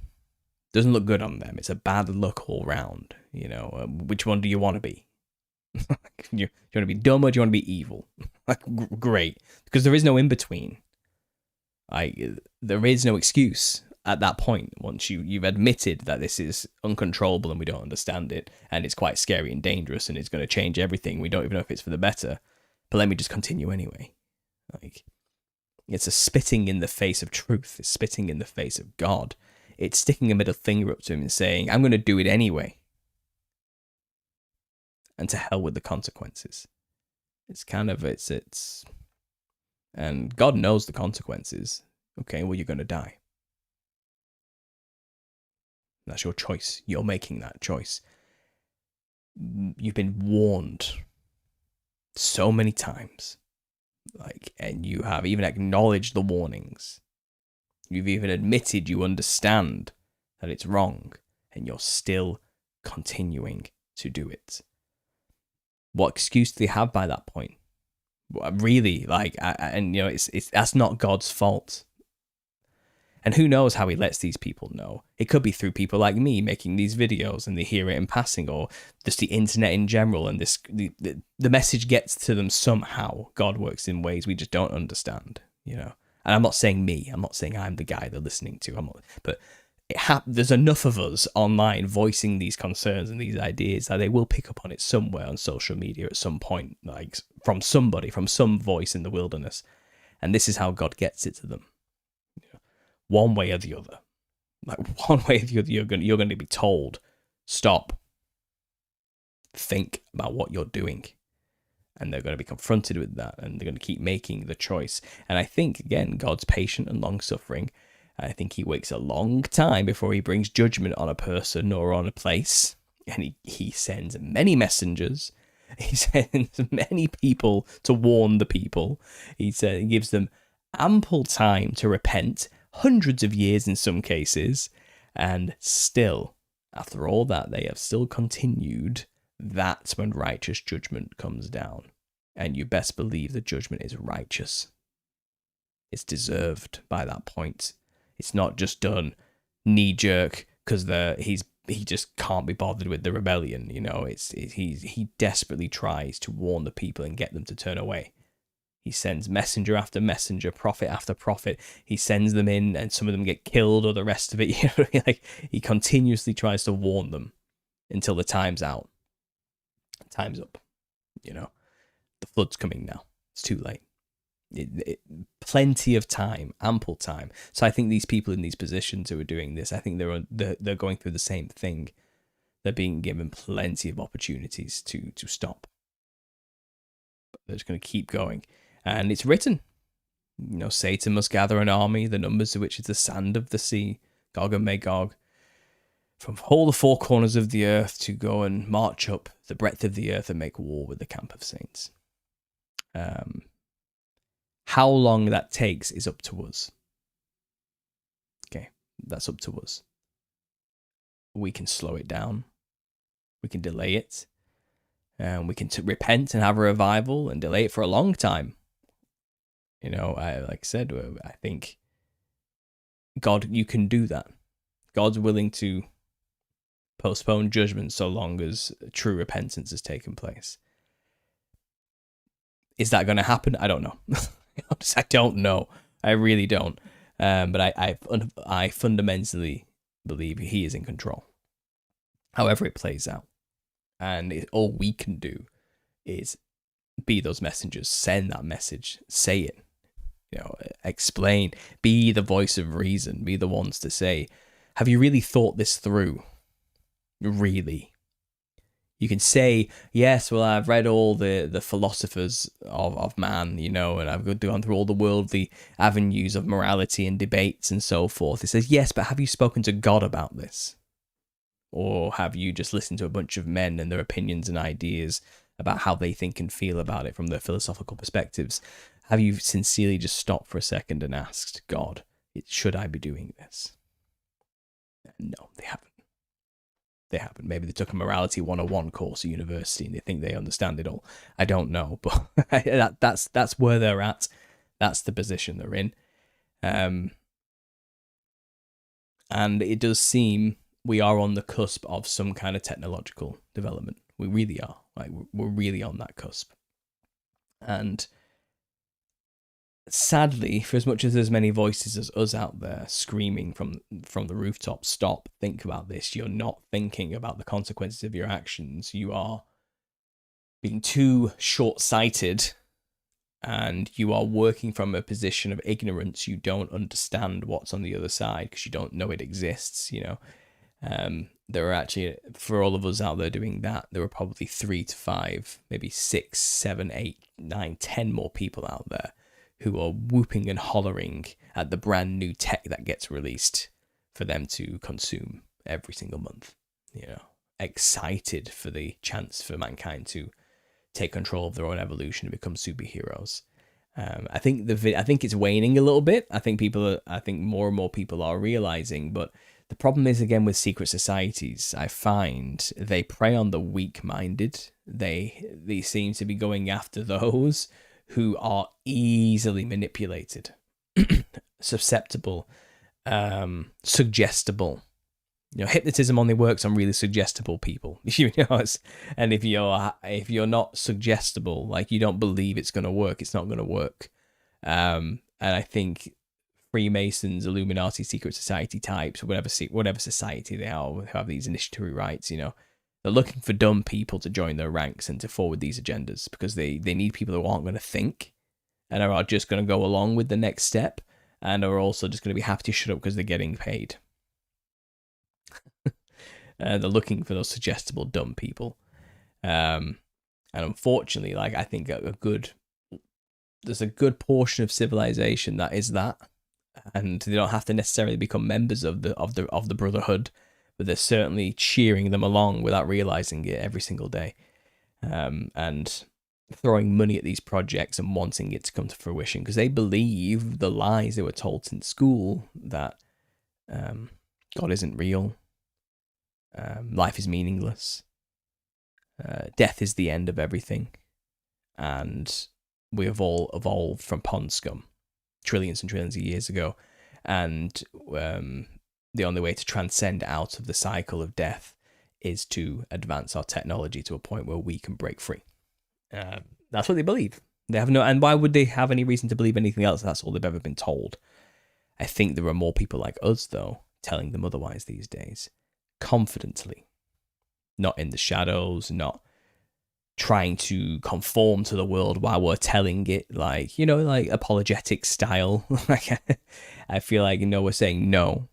Doesn't look good on them. It's a bad look all round. You know, which one do you want to be? You want to be dumb or do you want to be evil? Like, great, because there is no in between. There is no excuse at that point. Once you've admitted that this is uncontrollable and we don't understand it, and it's quite scary and dangerous, and it's going to change everything. We don't even know if it's for the better, but let me just continue anyway. Like, It's a spitting in the face of truth. It's spitting in the face of God. It's sticking a middle finger up to him and saying, I'm going to do it anyway. And to hell with the consequences. It's kind of, it's, and God knows the consequences. Okay, well, you're going to die. That's your choice. You're making that choice. You've been warned so many times. And you have even acknowledged the warnings. You've even admitted you understand that it's wrong, and you're still continuing to do it. What excuse do they have by that point? Really, it's that's not God's fault. And who knows how he lets these people know? It could be through people like me making these videos and they hear it in passing, or just the internet in general, and the message gets to them somehow. God works in ways we just don't understand, And I'm not saying me. I'm not saying I'm the guy they're listening to. But there's enough of us online voicing these concerns and these ideas that they will pick up on it somewhere on social media at some point, like from somebody, from some voice in the wilderness. And this is how God gets it to them. One way or the other. One way or the other, you're going to be told, stop. Think about what you're doing. And they're going to be confronted with that, and they're going to keep making the choice. And I think, again, God's patient and long-suffering. I think he waits a long time before he brings judgment on a person or on a place. And he sends many messengers. He sends many people to warn the people. He gives them ample time to repent, hundreds of years in some cases, and still, after all that, they have still continued. That's when righteous judgment comes down. And you best believe the judgment is righteous. It's deserved by that point. It's not just done knee-jerk because he just can't be bothered with the rebellion. He desperately tries to warn the people and get them to turn away. He sends messenger after messenger, prophet after prophet. He sends them in, and some of them get killed, or the rest of it. He continuously tries to warn them until the time's out. Time's up. The flood's coming now. It's too late. Plenty of time, ample time. So I think these people in these positions who are doing this, I think they're going through the same thing. They're being given plenty of opportunities to stop. But they're just going to keep going. And it's written, Satan must gather an army, the numbers of which is the sand of the sea, Gog and Magog, from all the four corners of the earth, to go and march up the breadth of the earth and make war with the camp of saints. How long that takes is up to us. Okay, that's up to us. We can slow it down. We can delay it. We can repent and have a revival and delay it for a long time. Like I said, I think God, you can do that. God's willing to postpone judgment so long as true repentance has taken place. Is that going to happen? I don't know. I don't know. I really don't. But I fundamentally believe he is in control. However it plays out. And all we can do is be those messengers, send that message, say it, explain, be the voice of reason, be the ones to say, have you really thought this through? Really? You can say, yes, well, I've read all the philosophers of man, and I've gone through all the worldly avenues of morality and debates and so forth. It says, yes, but have you spoken to God about this? Or have you just listened to a bunch of men and their opinions and ideas about how they think and feel about it from their philosophical perspectives? Have you sincerely just stopped for a second and asked God, should I be doing this? No, they haven't. They haven't. Maybe they took a Morality 101 course at university and they think they understand it all. I don't know, but that's where they're at. That's the position they're in. And it does seem we are on the cusp of some kind of technological development. We really are. We're really on that cusp. And sadly, for as much as there's many voices as us out there screaming from the rooftop, stop, think about this, you're not thinking about the consequences of your actions. You are being too short-sighted and you are working from a position of ignorance. You don't understand what's on the other side because you don't know it exists, you know. There are actually, for all of us out there doing that, there are probably 3 to 5, maybe 6, 7, 8, 9, 10 more people out there who are whooping and hollering at the brand new tech that gets released for them to consume every single month, you know, excited for the chance for mankind to take control of their own evolution and become superheroes. I think it's waning a little bit. I think more and more people are realizing, but the problem is, again, with secret societies, I find they prey on the weak-minded. They seem to be going after those who are easily manipulated, susceptible, suggestible. You know, hypnotism only works on really suggestible people. You know, and if you're not suggestible, like you don't believe it's going to work, it's not going to work. And I think Freemasons, Illuminati, secret society types, whatever society they are, who have these initiatory rights, you know, they're looking for dumb people to join their ranks and to forward these agendas because they need people who aren't going to think and are just going to go along with the next step and are also just going to be happy to shut up because they're getting paid. They're looking for those suggestible dumb people. And unfortunately, like, I think there's a good portion of civilization that is that. And they don't have to necessarily become members of the brotherhood, but they're certainly cheering them along without realizing it every single day, and throwing money at these projects and wanting it to come to fruition because they believe the lies they were told in school that God isn't real, life is meaningless, death is the end of everything, and we have all evolved from pond scum trillions and trillions of years ago, and the only way to transcend out of the cycle of death is to advance our technology to a point where we can break free. That's what they believe. They have no, and why would they have any reason to believe anything else? That's all they've ever been told. I think there are more people like us, though, telling them otherwise these days, confidently, not in the shadows, not trying to conform to the world while we're telling it, like, you know, like apologetic style. I feel like, you know, we're saying, no,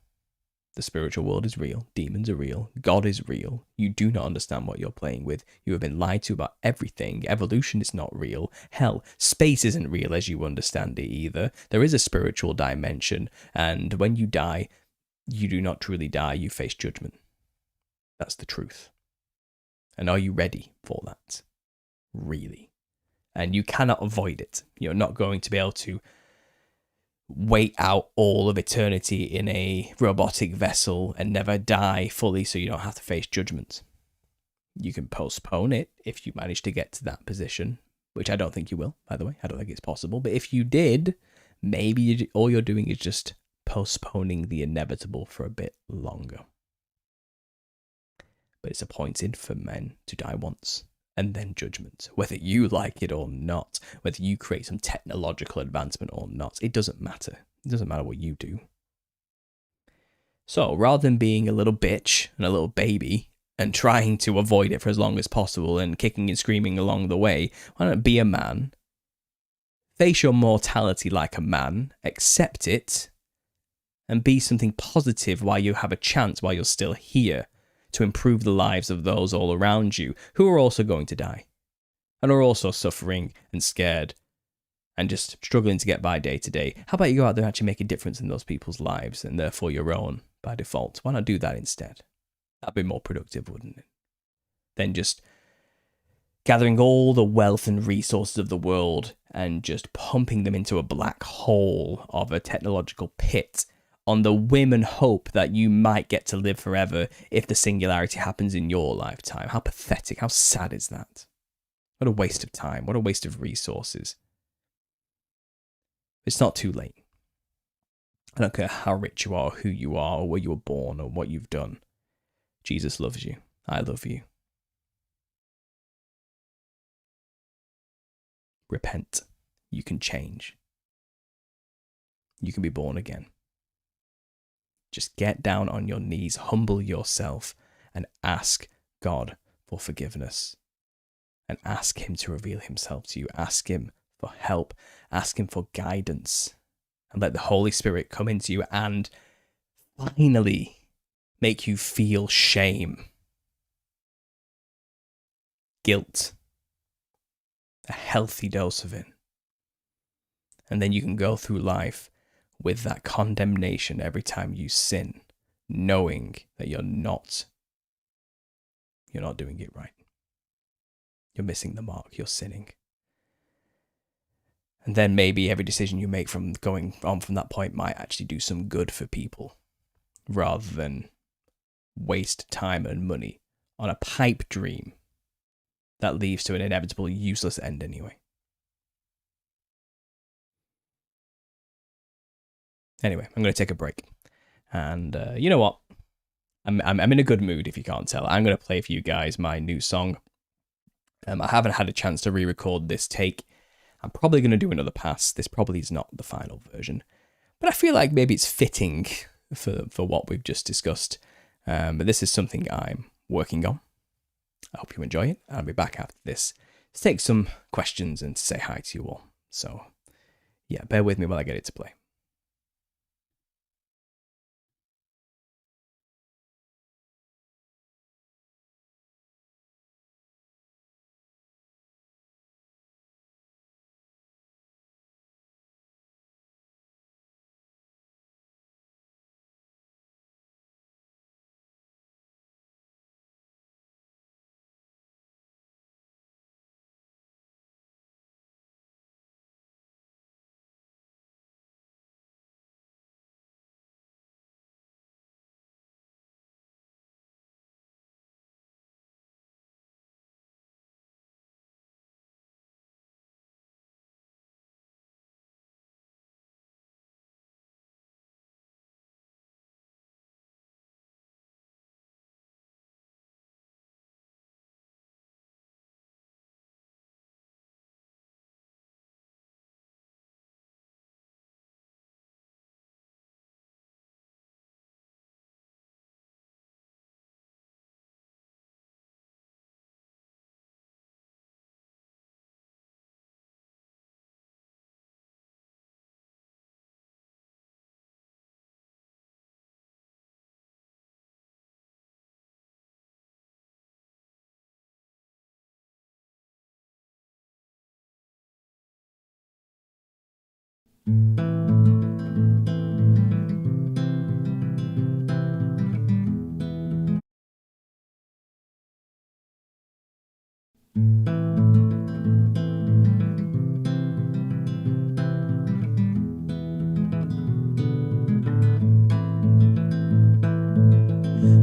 the spiritual world is real, demons are real, God is real, you do not understand what you're playing with, you have been lied to about everything, evolution is not real, hell, space isn't real as you understand it either, there is a spiritual dimension, and when you die, you do not truly die, you face judgment. That's the truth. And are you ready for that? Really? And you cannot avoid it. You're not going to be able to wait out all of eternity in a robotic vessel and never die fully so you don't have to face judgment. You can postpone it if you manage to get to that position, which I don't think you will, by the way. I don't think it's possible. But if you did, maybe all you're doing is just postponing the inevitable for a bit longer. But it's appointed for men to die once, and then judgment. Whether you like it or not, whether you create some technological advancement or not, it doesn't matter. It doesn't matter what you do. So, rather than being a little bitch and a little baby, and trying to avoid it for as long as possible, and kicking and screaming along the way, why not be a man? Face your mortality like a man, accept it, and be something positive while you have a chance, while you're still here, to improve the lives of those all around you who are also going to die and are also suffering and scared and just struggling to get by day to day. How about you go out there and actually make a difference in those people's lives and therefore your own by default? Why not do that instead? That'd be more productive, wouldn't it? Than just gathering all the wealth and resources of the world and just pumping them into a black hole of a technological pit on the whim and hope that you might get to live forever if the singularity happens in your lifetime. How pathetic, how sad is that? What a waste of time, what a waste of resources. It's not too late. I don't care how rich you are, who you are, or where you were born, or what you've done. Jesus loves you. I love you. Repent. You can change. You can be born again. Just get down on your knees, humble yourself, and ask God for forgiveness. And ask him to reveal himself to you. Ask him for help, ask Him for guidance, and let the Holy Spirit come into you and finally make you feel shame, guilt, a healthy dose of it. And then you can go through life with that condemnation every time you sin, knowing that you're not doing it right. You're missing the mark, you're sinning. And then maybe every decision you make from going on from that point might actually do some good for people, rather than waste time and money on a pipe dream that leads to an inevitable useless end anyway. Anyway, I'm going to take a break. And you know what? I'm in a good mood, if you can't tell. I'm going to play for you guys my new song. I haven't had a chance to re-record this take. I'm probably going to do another pass. This probably is not the final version. But I feel like maybe it's fitting for what we've just discussed. But this is something I'm working on. I hope you enjoy it. I'll be back after this to take some questions and to say hi to you all. So, yeah, bear with me while I get it to play.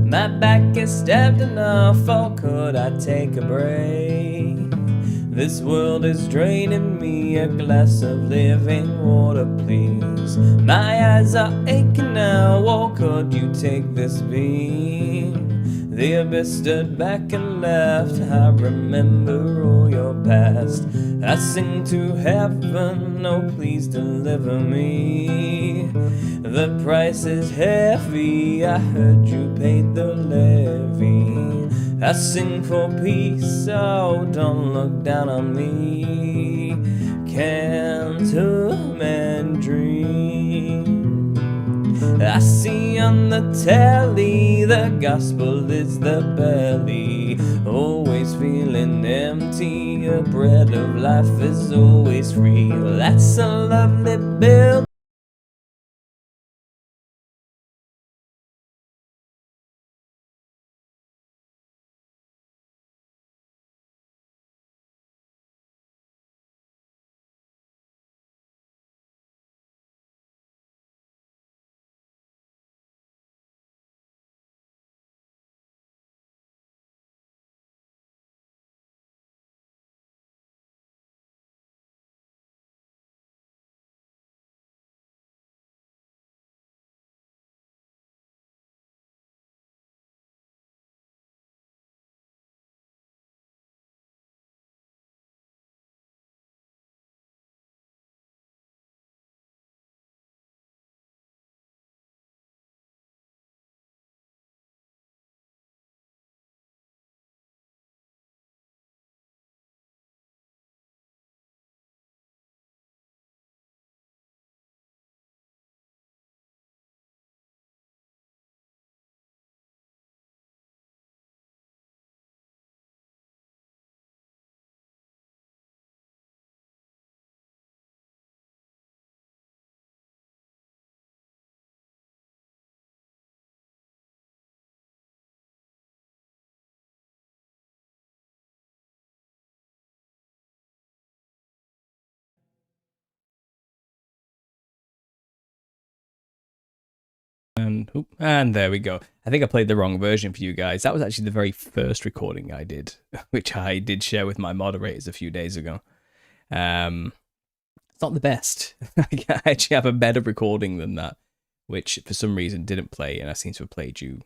My back is stabbed enough, or could I take a break? This world is draining me, a glass of living water, please. My eyes are aching now, or could you take this beam? The abyss stood back and laughed, I remember all your past. I sing to heaven, oh please deliver me. The price is heavy, I heard you paid the levy. I sing for peace, oh don't look down on me. Can't a man dream? I see on the telly, the gospel is the belly. Always feeling empty, the bread of life is always free. Well, that's a lovely bill. second. Oop, and there we go. I think I played the wrong version for you guys. That was actually the very first recording I did, which I did share with my moderators a few days ago. It's not the best. I actually have a better recording than that, which for some reason didn't play, and I seem to have played you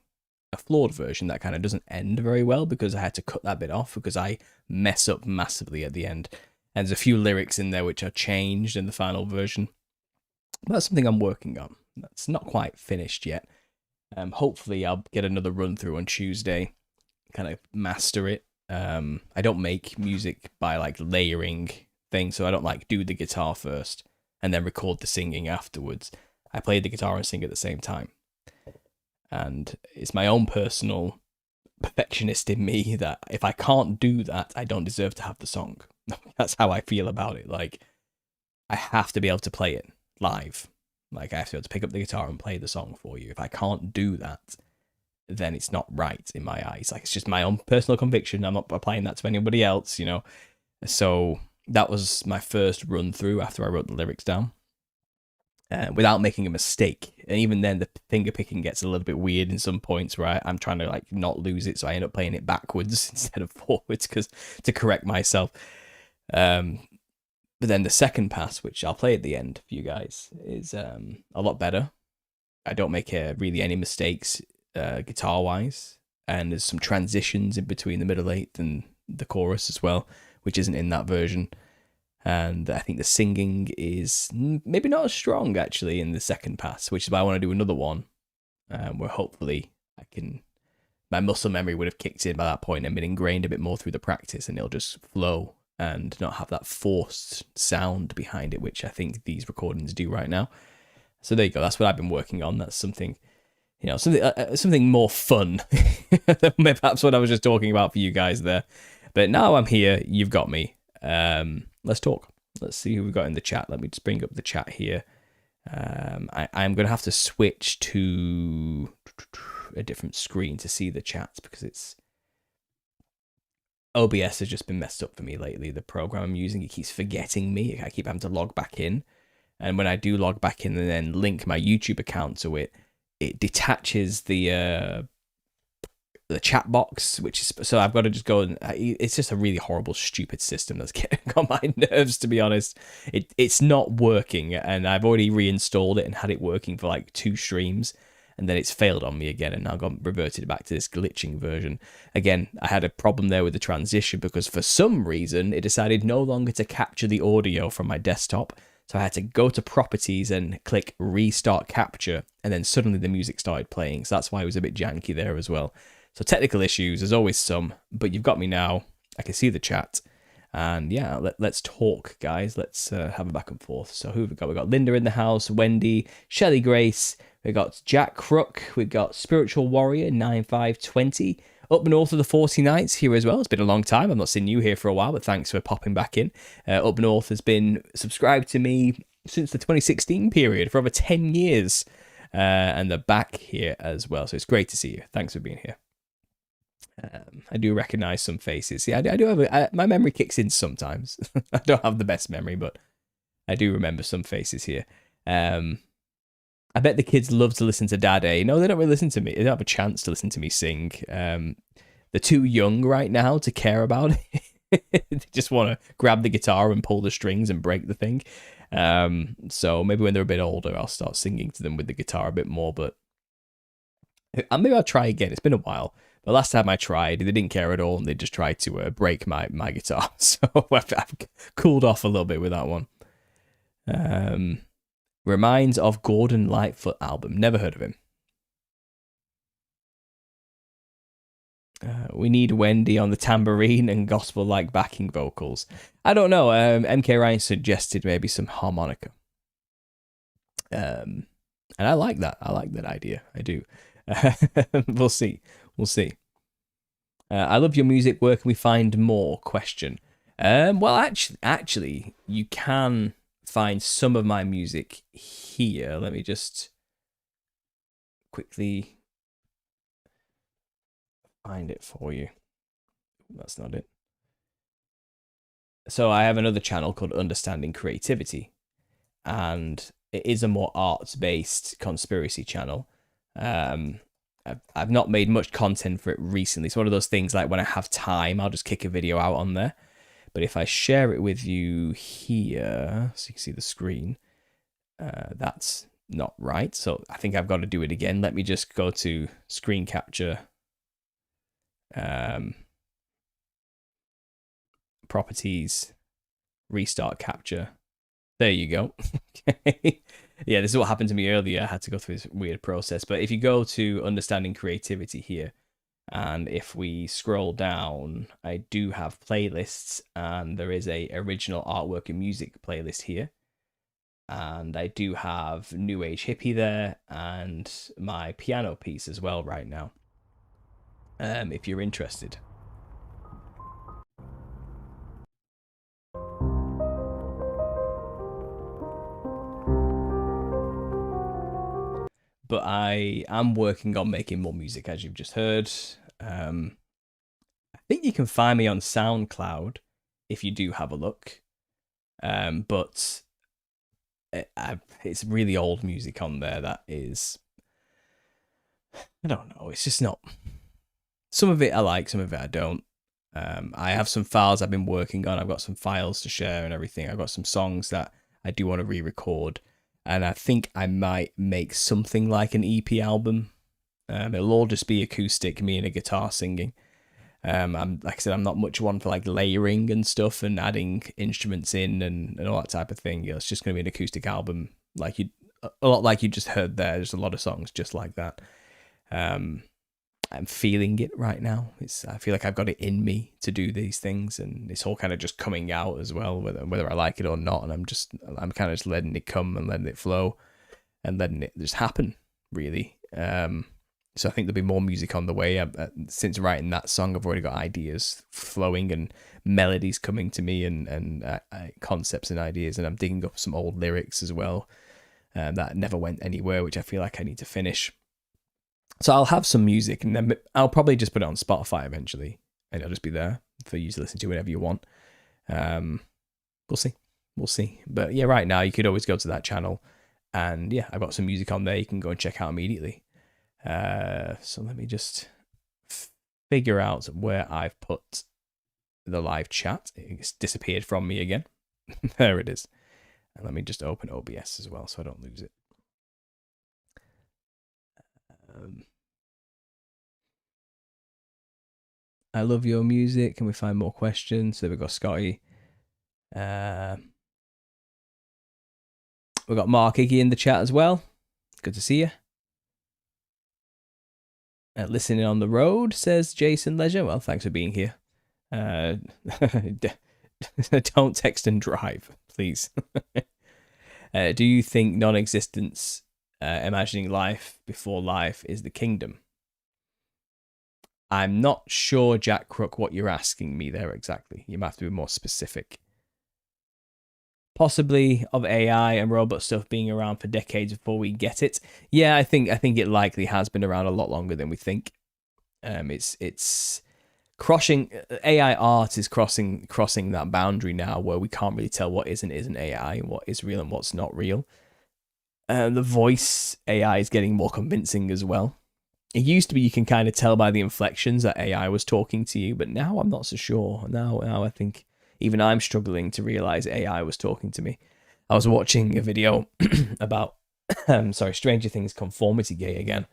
a flawed version that kind of doesn't end very well because I had to cut that bit off because I mess up massively at the end. And there's a few lyrics in there which are changed in the final version. But that's something I'm working on. That's not quite finished yet. Hopefully I'll get another run through on Tuesday, kind of master it. I don't make music by like layering things, so I don't like do the guitar first and then record the singing afterwards. I play the guitar and sing at the same time. And it's my own personal perfectionist in me that if I can't do that, I don't deserve to have the song. That's how I feel about it. Like, I have to be able to play it live. Like, I have to be able to pick up the guitar and play the song for you. If I can't do that, then it's not right in my eyes. Like, it's just my own personal conviction. I'm not applying that to anybody else, you know. So that was my first run through after I wrote the lyrics down. Without making a mistake. And even then, the finger picking gets a little bit weird in some points where I'm trying to like not lose it, so I end up playing it backwards instead of forwards to correct myself. But then the second pass, which I'll play at the end for you guys, is a lot better. I don't make really any mistakes guitar-wise, and there's some transitions in between the middle eighth and the chorus as well, which isn't in that version. And I think the singing is maybe not as strong, actually, in the second pass, which is why I want to do another one, where hopefully my muscle memory would have kicked in by that point and been ingrained a bit more through the practice, and it'll just flow and not have that forced sound behind it, which I think these recordings do right now. So there you go. That's what I've been working on. That's something, you know, something more fun than perhaps what I was just talking about for you guys there. But now I'm here. You've got me. Let's talk. Let's see who we've got in the chat. Let me just bring up the chat here. I'm going to have to switch to a different screen to see the chats because it's OBS has just been messed up for me lately. The program I'm using, it keeps forgetting me. I keep having to log back in. And when I do log back in and then link my YouTube account to it, it detaches the chat box, which is, so I've got to just go and it's just a really horrible, stupid system that's getting on my nerves, to be honest. It's not working, and I've already reinstalled it and had it working for like 2 streams, and then it's failed on me again, and now got reverted back to this glitching version. Again, I had a problem there with the transition because for some reason it decided no longer to capture the audio from my desktop. So I had to go to properties and click restart capture, and then suddenly the music started playing. So that's why it was a bit janky there as well. So technical issues, there's always some, but you've got me now. I can see the chat. And yeah, let's talk, guys. Let's have a back and forth. So who have we got? We've got Linda in the house, Wendy, Shelley Grace. We've got Jack Crook. We've got Spiritual Warrior 9520. Up north of the 49th here as well. It's been a long time. I've not seen you here for a while, but thanks for popping back in. Up north has been subscribed to me since the 2016 period for over 10 years. And they're back here as well. So it's great to see you. Thanks for being here. I do recognize some faces. Yeah, I do have my memory kicks in sometimes. I don't have the best memory, but I do remember some faces here. I bet the kids love to listen to Daddy. No, they don't really listen to me. They don't have a chance to listen to me sing. They're too young right now to care about it. They just want to grab the guitar and pull the strings and break the thing. So maybe when they're a bit older, I'll start singing to them with the guitar a bit more. But maybe I'll try again. It's been a while. The last time I tried, they didn't care at all, and they just tried to break my guitar. So I've cooled off a little bit with that one. Reminds of Gordon Lightfoot album. Never heard of him. We need Wendy on the tambourine and gospel-like backing vocals. I don't know. MK Ryan suggested maybe some harmonica. And I like that. I like that idea. I do. We'll see. We'll see. I love your music. Where can we find more? Question. Well, actually, you can find some of my music here. Let me just quickly find it for you. That's not it. So I have another channel called Understanding Creativity, and it is a more arts-based conspiracy channel. I've not made much content for it recently. It's one of those things like when I have time, I'll just kick a video out on there. But if I share it with you here, so you can see the screen, that's not right. So I think I've got to do it again. Let me just go to screen capture, properties, restart capture. There you go. Okay. Yeah, this is what happened to me earlier. I had to go through this weird process. But if you go to Understanding Creativity here, and if we scroll down, I do have playlists, and there is a original artwork and music playlist here. And I do have New Age Hippie there, and my piano piece as well right now, if you're interested. But I am working on making more music, as you've just heard. I think you can find me on SoundCloud if you do have a look. But it's really old music on there that is, I don't know, it's just not. Some of it I like, some of it I don't. I have some files I've been working on. I've got some files to share and everything. I've got some songs that I do want to re-record. And I think I might make something like an EP album. It'll all just be acoustic, me and a guitar singing. I'm like I said, I'm not much one for like layering and stuff and adding instruments in and all that type of thing. It's just going to be an acoustic album, like a lot like you just heard there. There's a lot of songs just like that. I'm feeling it right now. I feel like I've got it in me to do these things, and it's all kind of just coming out as well, whether I like it or not. And I'm kind of just letting it come and letting it flow and letting it just happen, really. So I think there'll be more music on the way. Since writing that song, I've already got ideas flowing and melodies coming to me and concepts and ideas, and I'm digging up some old lyrics as well that never went anywhere, which I feel like I need to finish. So I'll have some music, and then I'll probably just put it on Spotify eventually, and it'll just be there for you to listen to whenever you want. We'll see. But yeah, right now you could always go to that channel, and yeah, I've got some music on there you can go and check out immediately. So let me just figure out where I've put the live chat. It's disappeared from me again. There it is. And let me just open OBS as well so I don't lose it. I love your music. Can we find more questions? There we go, Scotty. We've got Mark Iggy in the chat as well. Good to see you. Listening on the road, says Jason Leisure. Well, thanks for being here. Don't text and drive, please. Do you think non-existence, imagining life before life, is the kingdom? I'm not sure, Jack Crook, what you're asking me there exactly. You might have to be more specific. Possibly of AI and robot stuff being around for decades before we get it. Yeah, I think it likely has been around a lot longer than we think. It's crossing, AI art is crossing that boundary now where we can't really tell what is and isn't AI and what is real and what's not real. The voice AI is getting more convincing as well. It used to be you can kind of tell by the inflections that AI was talking to you, but now I'm not so sure. Now I think even I'm struggling to realize AI was talking to me. I was watching a video about, Stranger Things Conformity gay again,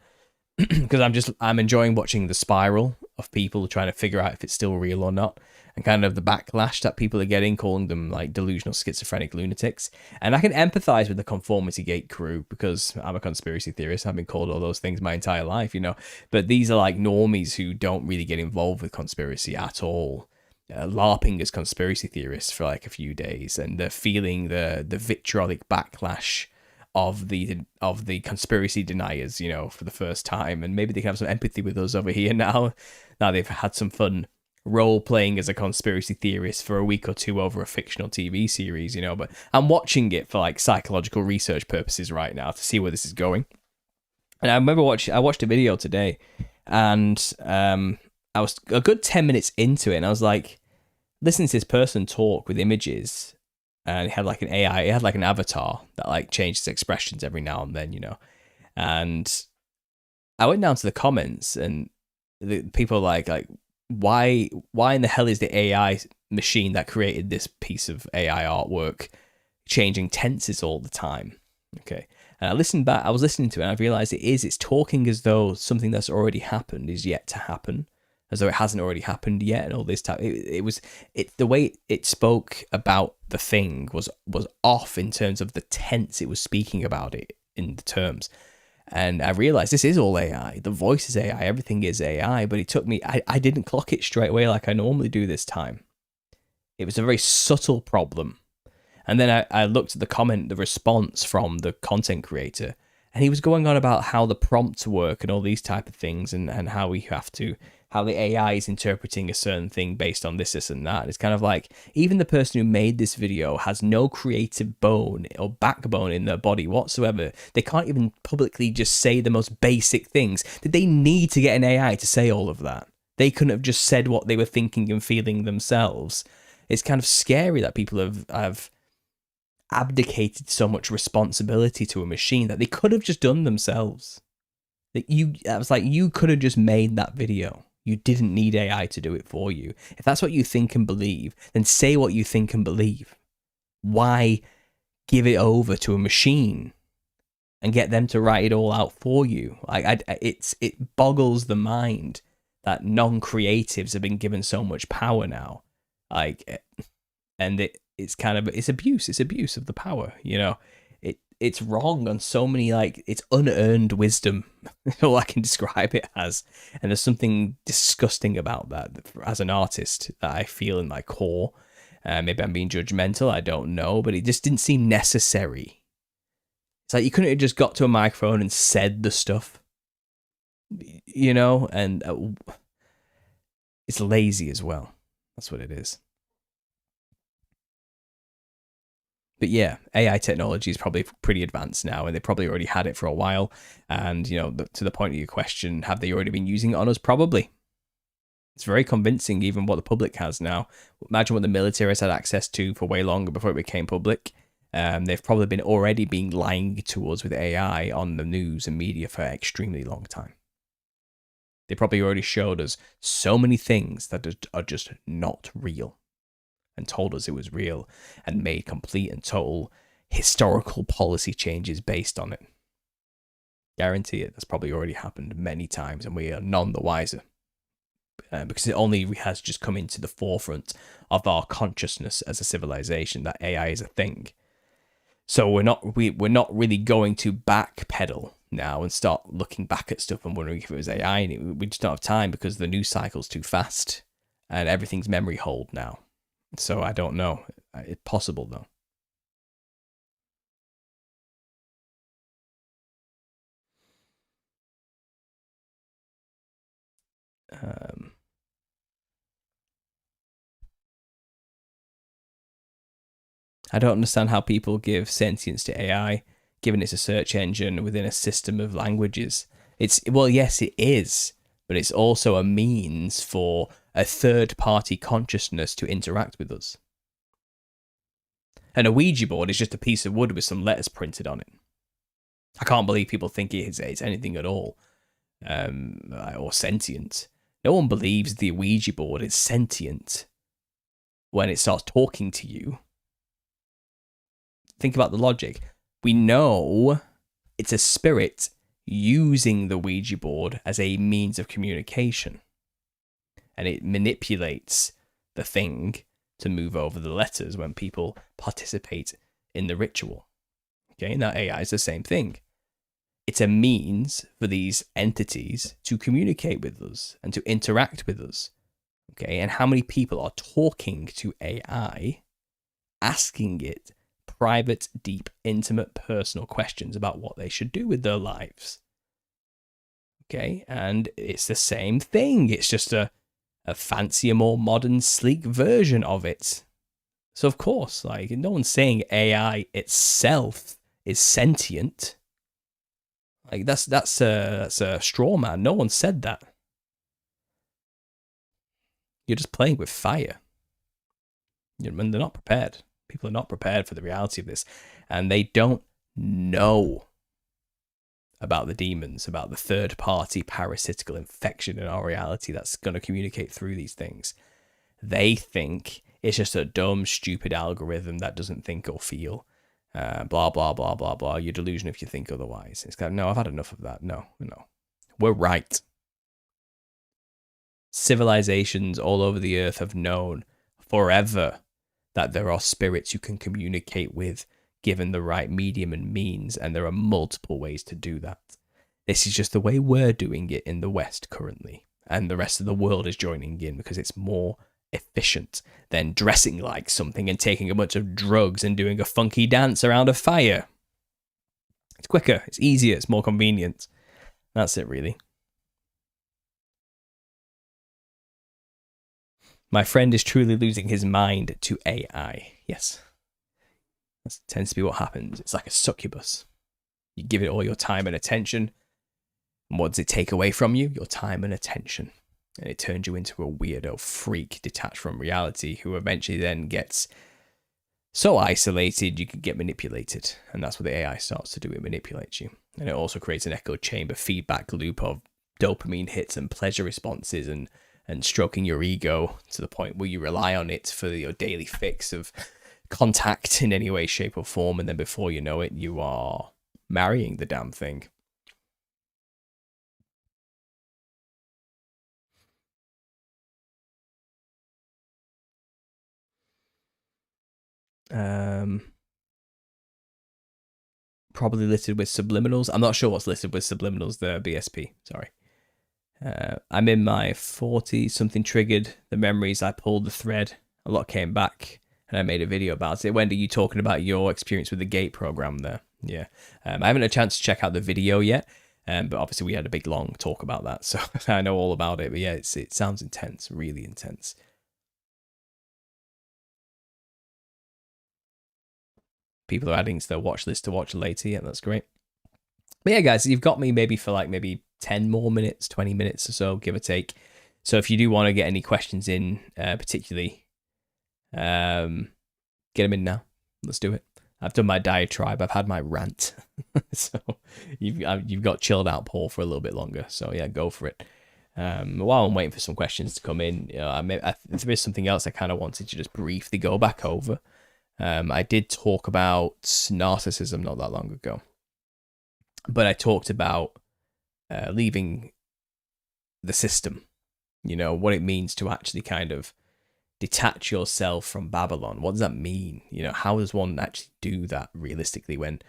because I'm enjoying watching the spiral of people trying to figure out if it's still real or not, and kind of the backlash that people are getting, calling them like delusional schizophrenic lunatics. And I can empathize with the Conformity Gate crew because I'm a conspiracy theorist. I've been called all those things my entire life, but these are like normies who don't really get involved with conspiracy at all. LARPing as conspiracy theorists for like a few days, and they're feeling the vitriolic backlash of the conspiracy deniers, for the first time, and maybe they can have some empathy with us over here now. Now they've had some fun role playing as a conspiracy theorist for a week or two over a fictional TV series, but I'm watching it for like psychological research purposes right now to see where this is going. And I remember I watched a video today, and I was a good 10 minutes into it, and I was like, listening to this person talk with images, and it had like an AI, it had like an avatar that like changed its expressions every now and then, and I went down to the comments, and the people like why in the hell is the AI machine that created this piece of AI artwork changing tenses all the time? Okay. And I listened back, I was listening to it, and I realized it's talking as though something that's already happened is yet to happen, as though it hasn't already happened yet, and all this time. The way it spoke about the thing was off in terms of the tense it was speaking about it in the terms. And I realized this is all AI. The voice is AI, everything is AI, but it took me, I didn't clock it straight away like I normally do this time. It was a very subtle problem. And then I looked at the response from the content creator, and he was going on about how the prompts work and all these type of things, and how how the AI is interpreting a certain thing based on this, and that. And it's kind of like, even the person who made this video has no creative bone or backbone in their body whatsoever. They can't even publicly just say the most basic things. Did they need to get an AI to say all of that? They couldn't have just said what they were thinking and feeling themselves. It's kind of scary that people have abdicated so much responsibility to a machine that they could have just done themselves. I was like, you could have just made that video. You didn't need AI to do it for you. If that's what you think and believe, then say what you think and believe. Why give it over to a machine and get them to write it all out for you? It boggles the mind that non-creatives have been given so much power now. It's abuse of the power, you know. It's wrong on so many, it's unearned wisdom. All I can describe it as. And there's something disgusting about that as an artist that I feel in my core. Maybe I'm being judgmental, I don't know, but it just didn't seem necessary. It's like you couldn't have just got to a microphone and said the stuff, you know. And it's lazy as well. That's what it is. But yeah, AI technology is probably pretty advanced now, and they probably already had it for a while. And, you know, to the point of your question, have they already been using it on us? Probably. It's very convincing, even what the public has now. Imagine what the military has had access to for way longer before it became public. They've probably been already being lying to us with AI on the news and media for an extremely long time. They probably already showed us so many things that are just not real, and told us it was real, and made complete and total historical policy changes based on it. Guarantee it, that's probably already happened many times, and we are none the wiser. Because it only has just come into the forefront of our consciousness as a civilization that AI is a thing. So we're not really going to backpedal now and start looking back at stuff and wondering if it was AI. And we just don't have time because the news cycle's too fast and everything's memory hold now. So I don't know. It's possible though. I don't understand how people give sentience to AI, given it's a search engine within a system of languages. Well, yes, it is, but it's also a means for a third-party consciousness to interact with us. And a Ouija board is just a piece of wood with some letters printed on it. I can't believe people think it's anything at all, or sentient. No one believes the Ouija board is sentient when it starts talking to you. Think about the logic. We know it's a spirit using the Ouija board as a means of communication, and it manipulates the thing to move over the letters when people participate in the ritual. Okay, now AI is the same thing. It's a means for these entities to communicate with us and to interact with us. Okay, and how many people are talking to AI, asking it private, deep, intimate, personal questions about what they should do with their lives? Okay, and it's the same thing. It's just a fancier, more modern, sleek version of it. So of course, no one's saying AI itself is sentient. That's a straw man. No one said that. You're just playing with fire. And they're not prepared. People are not prepared for the reality of this, and they don't know. about the demons, about the third party parasitical infection in our reality that's going to communicate through these things. They think it's just a dumb, stupid algorithm that doesn't think or feel. Blah, blah, blah, blah, blah. You're delusional if you think otherwise. It's kind of, no, I've had enough of that. No. We're right. Civilizations all over the earth have known forever that there are spirits you can communicate with given the right medium and means, and there are multiple ways to do that. This is just the way we're doing it in the West currently, and the rest of the world is joining in because it's more efficient than dressing like something and taking a bunch of drugs and doing a funky dance around a fire. It's quicker, it's easier, it's more convenient. That's it, really. My friend is truly losing his mind to AI. Yes. That tends to be what happens. It's like a succubus. You give it all your time and attention. And what does it take away from you? Your time and attention. And it turns you into a weirdo freak detached from reality who eventually then gets so isolated you can get manipulated. And that's what the AI starts to do. It manipulates you. And it also creates an echo chamber feedback loop of dopamine hits and pleasure responses and stroking your ego to the point where you rely on it for your daily fix of contact in any way, shape, or form. And then before you know it, you are marrying the damn thing. Probably listed with subliminals. I'm not sure what's listed with subliminals there, BSP. Sorry. I'm in my 40s. Something triggered the memories. I pulled the thread. A lot came back, and I made a video about it. Wendy, you talking about your experience with the GATE program there? Yeah. I haven't had a chance to check out the video yet, but obviously we had a big, long talk about that, so I know all about it. But yeah, it sounds intense, really intense. People are adding to their watch list to watch later. Yeah, that's great. But yeah, guys, you've got me maybe for like maybe 10 more minutes, 20 minutes or so, give or take. So if you do want to get any questions in, particularly, get them in now. Let's do it. I've done my diatribe. I've had my rant. So you've got chilled out Paul for a little bit longer. So yeah, go for it. While I'm waiting for some questions to come in, you know, there is something else I kind of wanted to just briefly go back over. I did talk about narcissism not that long ago, but I talked about leaving the system, you know, what it means to actually kind of detach yourself from Babylon. What does that mean? You know, how does one actually do that realistically when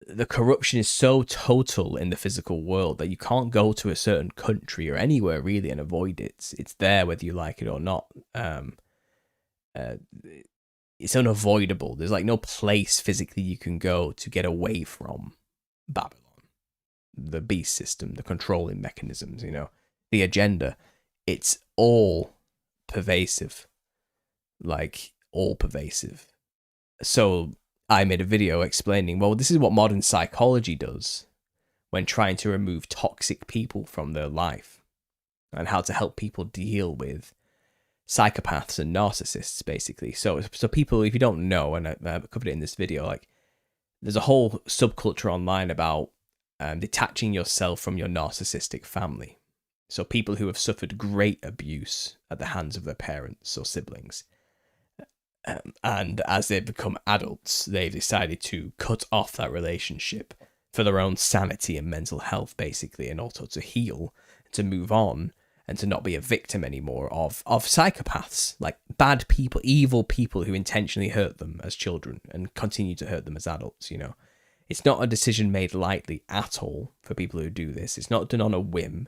the corruption is so total in the physical world that you can't go to a certain country or anywhere really and avoid it? It's there whether you like it or not. It's unavoidable. There's like no place physically you can go to get away from Babylon, the beast system, the controlling mechanisms, you know, the agenda. It's all pervasive, like all pervasive. So I made a video explaining, well, this is what modern psychology does when trying to remove toxic people from their life and how to help people deal with psychopaths and narcissists, basically. So people, if you don't know, and I've covered it in this video, like there's a whole subculture online about detaching yourself from your narcissistic family. So people who have suffered great abuse at the hands of their parents or siblings. And as they've become adults, they've decided to cut off that relationship for their own sanity and mental health, basically, and also to heal, to move on, and to not be a victim anymore of psychopaths, like bad people, evil people who intentionally hurt them as children and continue to hurt them as adults, you know. It's not a decision made lightly at all for people who do this. It's not done on a whim.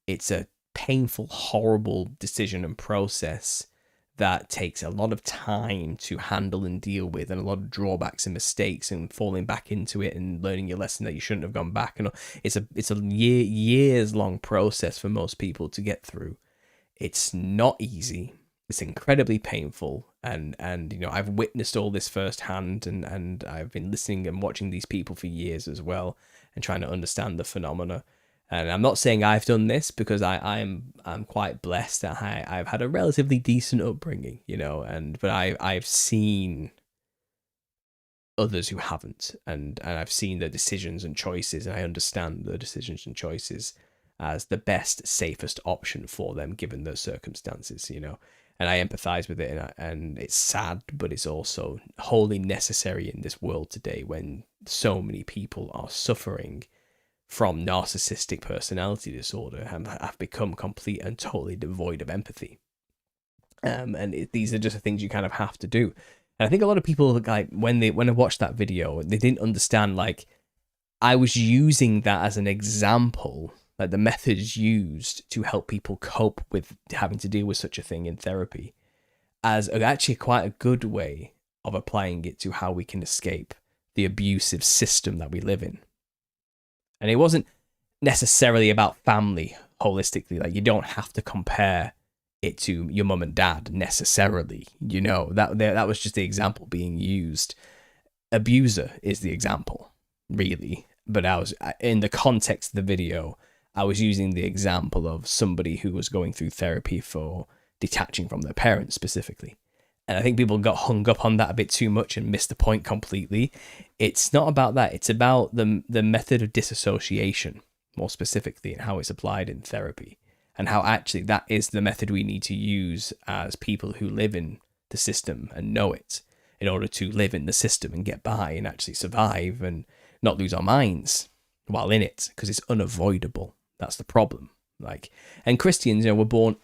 It's a painful, horrible decision and process that takes a lot of time to handle and deal with, and a lot of drawbacks and mistakes and falling back into it and learning your lesson that you shouldn't have gone back. And it's a years long process for most people to get through. It's not easy. It's incredibly painful, and you know, I've witnessed all this firsthand, and I've been listening and watching these people for years as well, and trying to understand the phenomena. And I'm not saying I've done this, because I'm quite blessed that I've had a relatively decent upbringing, you know, but I've seen others who haven't, and I've seen their decisions and choices, and I understand the decisions and choices as the best, safest option for them given the circumstances, you know. And I empathize with it, and it's sad, but it's also wholly necessary in this world today when so many people are suffering from narcissistic personality disorder and have become complete and totally devoid of empathy. These are just the things you kind of have to do. And I think a lot of people, like, when I watched that video, they didn't understand, like, I was using that as an example, like the methods used to help people cope with having to deal with such a thing in therapy, as actually quite a good way of applying it to how we can escape the abusive system that we live in. And it wasn't necessarily about family holistically. Like, you don't have to compare it to your mum and dad necessarily, you know. That was just the example being used. Abuser is the example, really. But I was, in the context of the video, I was using the example of somebody who was going through therapy for detaching from their parents specifically. And I think people got hung up on that a bit too much and missed the point completely. It's not about that. It's about the method of disassociation, more specifically, and how it's applied in therapy, and how actually that is the method we need to use as people who live in the system and know it, in order to live in the system and get by and actually survive and not lose our minds while in it, because it's unavoidable. That's the problem. Like, and Christians, you know, we're born,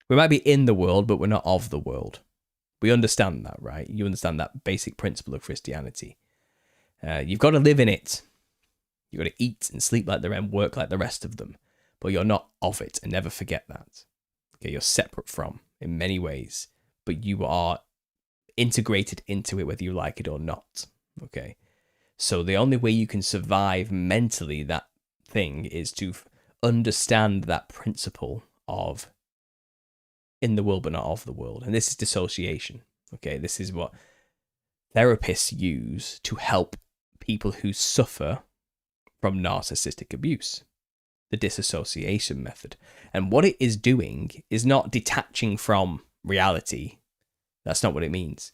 we might be in the world, but we're not of the world. We understand that, right? You understand that basic principle of Christianity. You've got to live in it. You've got to eat and sleep like the rest, work like the rest of them, but you're not of it, and never forget that. Okay, you're separate from, in many ways, but you are integrated into it whether you like it or not. Okay, so the only way you can survive mentally that thing is to understand that principle of in the world but not of the world. And this is dissociation. Okay, this is what therapists use to help people who suffer from narcissistic abuse, the disassociation method. And what it is doing is not detaching from reality. That's not what it means.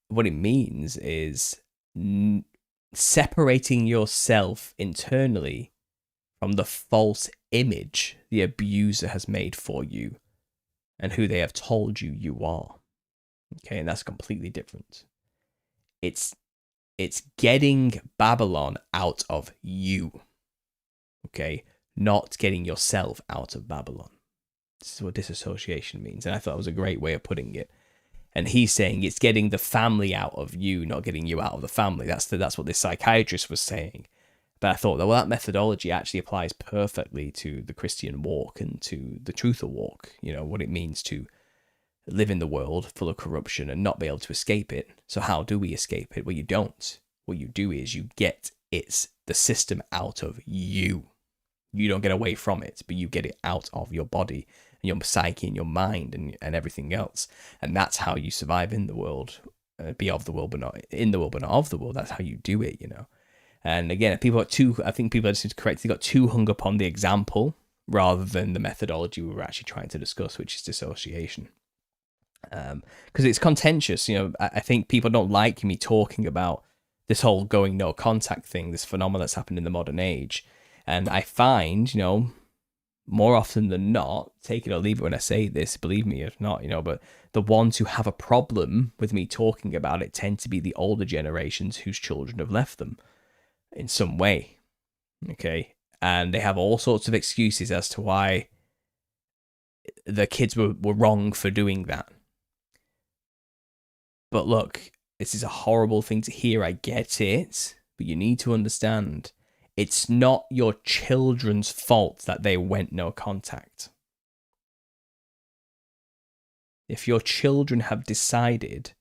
What it means is separating yourself internally from the false image the abuser has made for you and who they have told you you are. Okay, and that's completely different. It's getting Babylon out of you. Okay, not getting yourself out of Babylon. This is what disassociation means, and I thought it was a great way of putting it. And he's saying it's getting the family out of you, not getting you out of the family. That's what this psychiatrist was saying. But I thought that, well, that methodology actually applies perfectly to the Christian walk and to the truther walk. You know, what it means to live in the world full of corruption and not be able to escape it. So how do we escape it? Well, you don't. What you do is you get the system out of you. You don't get away from it, but you get it out of your body and your psyche and your mind and everything else. And that's how you survive in the world. Be of the world, but not in the world, but not of the world. That's how you do it, you know. And again, I think people just correctly got too hung up on the example rather than the methodology we were actually trying to discuss, which is dissociation. Because it's contentious, you know. I think people don't like me talking about this whole going no contact thing, this phenomenon that's happened in the modern age. And I find, you know, more often than not, take it or leave it when I say this, believe me if not, you know, but the ones who have a problem with me talking about it tend to be the older generations whose children have left them in some way. Okay. And they have all sorts of excuses as to why the kids were wrong for doing that. But look, this is a horrible thing to hear. I get it. But you need to understand, it's not your children's fault that they went no contact. If your children have decided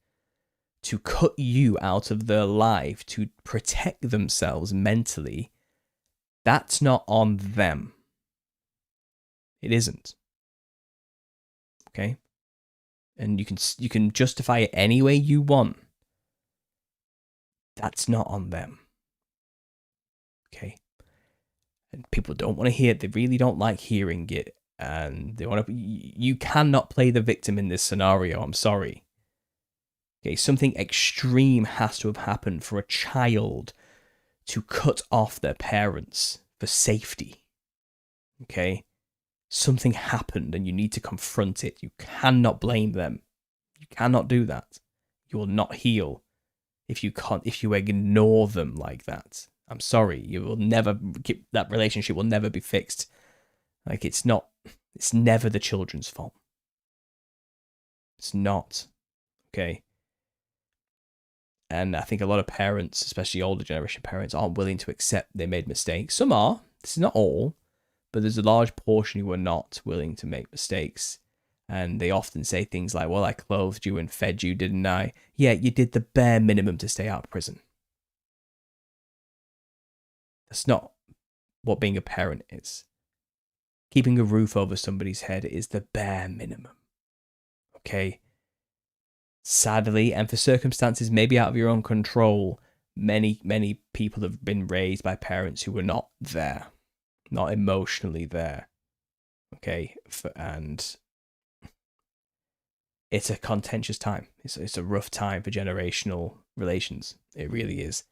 to cut you out of their life to protect themselves mentally, that's not on them. It isn't. Okay? And you can justify it any way you want. That's not on them. Okay? And people don't want to hear it. They really don't like hearing it. And they want to. You cannot play the victim in this scenario. I'm sorry. Okay, something extreme has to have happened for a child to cut off their parents for safety. Okay? Something happened and you need to confront it. You cannot blame them. You cannot do that. You will not heal if you ignore them like that. I'm sorry, you will never that relationship will never be fixed. Like it's never the children's fault. It's not. Okay? And I think a lot of parents, especially older generation parents, aren't willing to accept they made mistakes. Some are. This is not all, but there's a large portion who are not willing to make mistakes. And they often say things like, well, I clothed you and fed you, didn't I? Yeah, you did the bare minimum to stay out of prison. That's not what being a parent is. Keeping a roof over somebody's head is the bare minimum. Okay? Sadly, and for circumstances maybe out of your own control, many people have been raised by parents who were not there, not emotionally there. Okay? And it's a contentious time. It's a rough time for generational relations. It really is.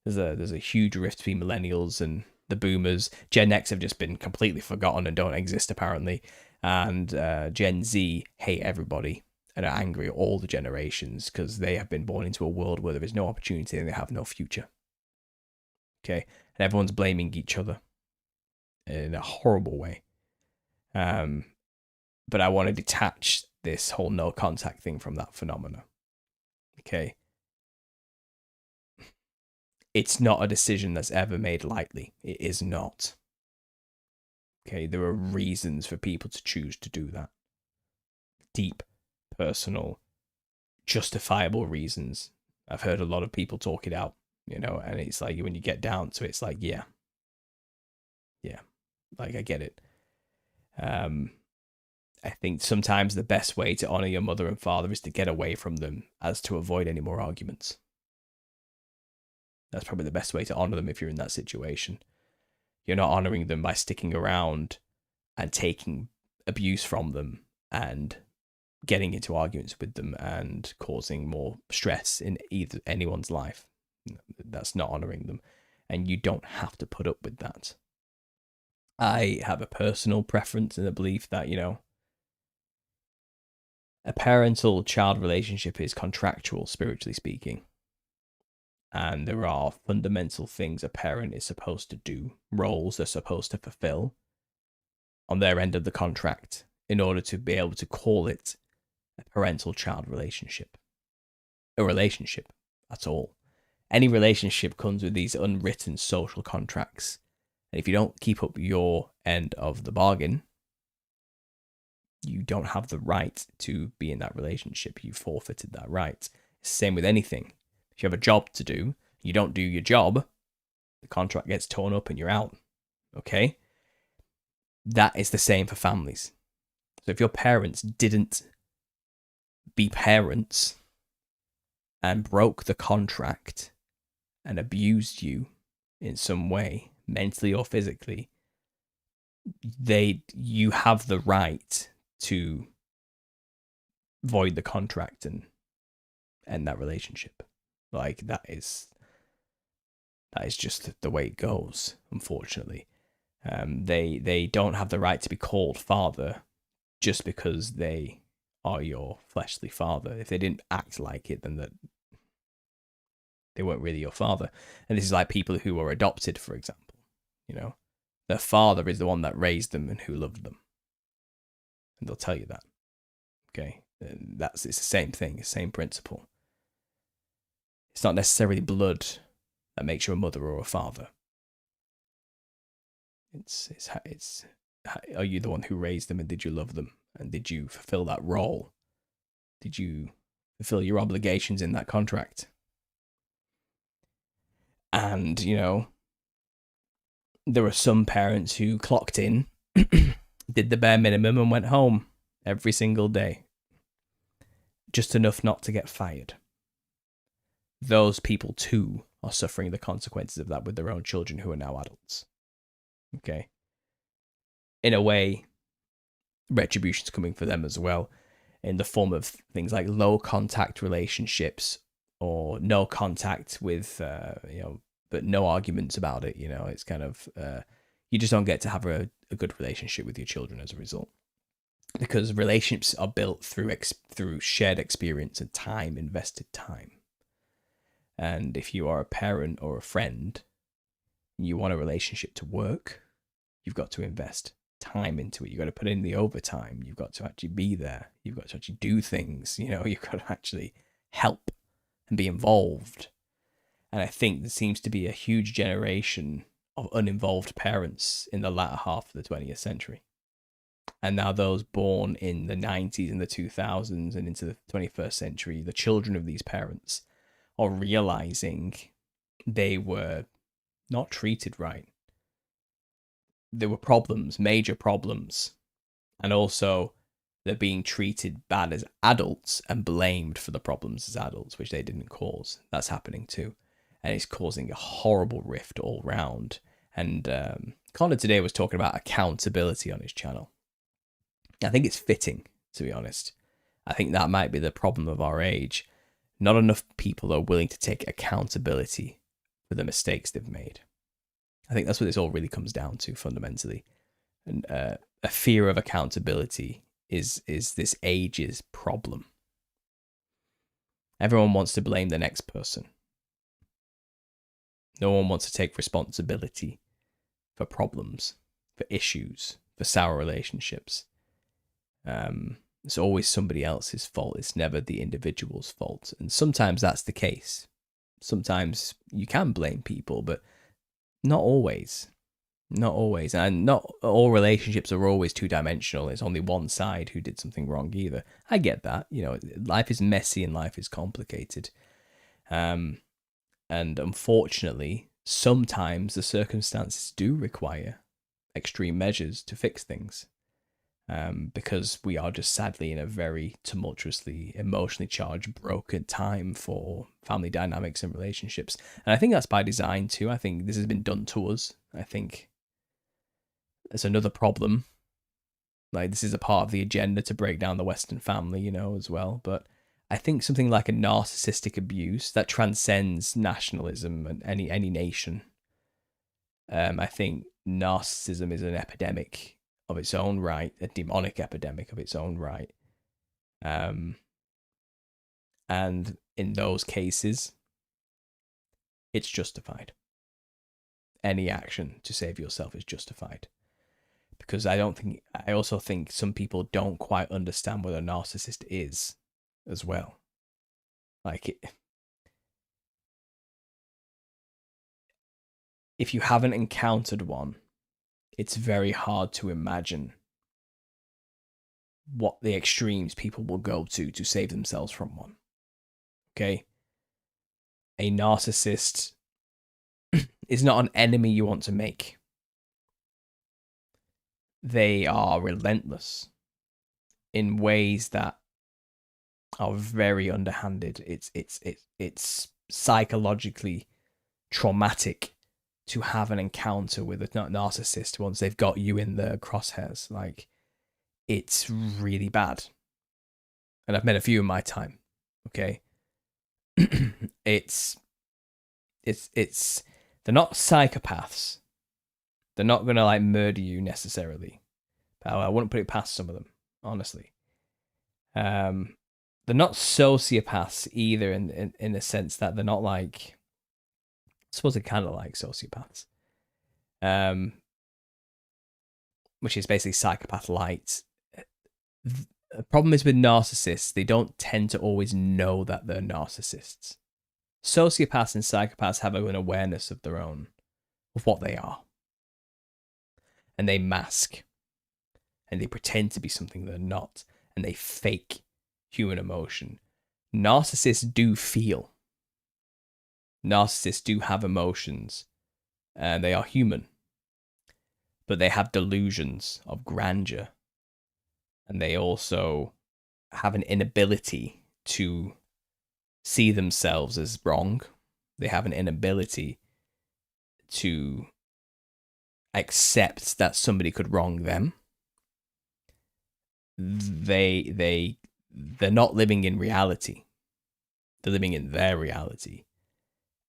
There's a huge rift between millennials and the boomers. Gen X have just been completely forgotten and don't exist apparently. And Gen Z hate everybody and are angry at all the generations because they have been born into a world where there is no opportunity and they have no future. Okay? And everyone's blaming each other in a horrible way. But I want to detach this whole no contact thing from that phenomena. Okay? It's not a decision that's ever made lightly. It is not. Okay? There are reasons for people to choose to do that. Deep, personal, justifiable reasons. I've heard a lot of people talk it out, and it's like when you get down to it, it's like, yeah, like I get it. I think sometimes the best way to honor your mother and father is to get away from them as to avoid any more arguments. That's probably the best way to honor them if you're in that situation. You're not honoring them by sticking around and taking abuse from them and getting into arguments with them and causing more stress in either anyone's life. That's not honoring them. And you don't have to put up with that. I have a personal preference and a belief that, a parental-child relationship is contractual, spiritually speaking. And there are fundamental things a parent is supposed to do, roles they're supposed to fulfill on their end of the contract in order to be able to call it a parental-child relationship. A relationship, that's all. Any relationship comes with these unwritten social contracts. And if you don't keep up your end of the bargain, you don't have the right to be in that relationship. You forfeited that right. It's the same with anything. If you have a job to do, you don't do your job, the contract gets torn up and you're out. Okay? That is the same for families. So if your parents didn't be parents and broke the contract and abused you in some way, mentally or physically, you have the right to void the contract and end that relationship. Like that is just the way it goes, unfortunately. They don't have the right to be called father just because they are your fleshly father. If they didn't act like it, then they weren't really your father. And this is like people who are adopted, for example. Their father is the one that raised them and who loved them. And they'll tell you that. Okay? And it's the same thing, the same principle. It's not necessarily blood that makes you a mother or a father. It's are you the one who raised them and did you love them? And did you fulfill that role? Did you fulfill your obligations in that contract? And, there are some parents who clocked in, did the bare minimum and went home every single day. Just enough not to get fired. Those people too are suffering the consequences of that with their own children who are now adults. Okay? In a way, retribution's coming for them as well. in the form of things like low contact relationships or no contact with, but no arguments about it. It's kind of, you just don't get to have a good relationship with your children as a result, because relationships are built through shared experience and time, invested time. And if you are a parent or a friend, you want a relationship to work, you've got to invest time into it. You've got to put in the overtime. You've got to actually be there. You've got to actually do things. You've got to actually help and be involved. And I think there seems to be a huge generation of uninvolved parents in the latter half of the 20th century. And now those born in the 90s and the 2000s and into the 21st century, the children of these parents are realizing they were not treated right. There were problems, major problems. And also they're being treated bad as adults and blamed for the problems as adults, which they didn't cause. That's happening too. And it's causing a horrible rift all round. And Connor today was talking about accountability on his channel. I think it's fitting, to be honest. I think that might be the problem of our age. Not enough people are willing to take accountability for the mistakes they've made. I think that's what this all really comes down to fundamentally. And a fear of accountability is this age's problem. Everyone wants to blame the next person. No one wants to take responsibility for problems, for issues, for sour relationships. It's always somebody else's fault. It's never the individual's fault. And sometimes that's the case. Sometimes you can blame people, but not always. Not always. And not all relationships are always two-dimensional. It's only one side who did something wrong either. I get that. Life is messy and life is complicated. And unfortunately, sometimes the circumstances do require extreme measures to fix things. Because we are just sadly in a very tumultuously, emotionally charged, broken time for family dynamics and relationships. And I think that's by design too. I think this has been done to us. I think there's another problem. Like, this is a part of the agenda to break down the Western family, as well. But I think something like a narcissistic abuse that transcends nationalism and any nation. I think narcissism is an epidemic of its own right, a demonic epidemic of its own right. And in those cases, it's justified. Any action to save yourself is justified. Because I also think some people don't quite understand what a narcissist is as well. If you haven't encountered one, it's very hard to imagine what the extremes people will go to save themselves from one. Okay? A narcissist is not an enemy you want to make. They are relentless in ways that are very underhanded. It's psychologically traumatic to have an encounter with a narcissist once they've got you in their crosshairs. Like, it's really bad. And I've met a few in my time. Okay. it's they're not psychopaths. They're not gonna like murder you necessarily. But I wouldn't put it past some of them, honestly. They're not sociopaths either in the sense that they're not like, I suppose they're kind of like sociopaths, which is basically psychopath light. The problem is with narcissists, they don't tend to always know that they're narcissists. Sociopaths and psychopaths have an awareness of their own, of what they are. And they mask. And they pretend to be something they're not. And they fake human emotion. Narcissists do feel. Narcissists do have emotions. And they are human. But they have delusions of grandeur. And they also have an inability to see themselves as wrong. They have an inability to accept that somebody could wrong them. They they're not living in reality. They're living in their reality.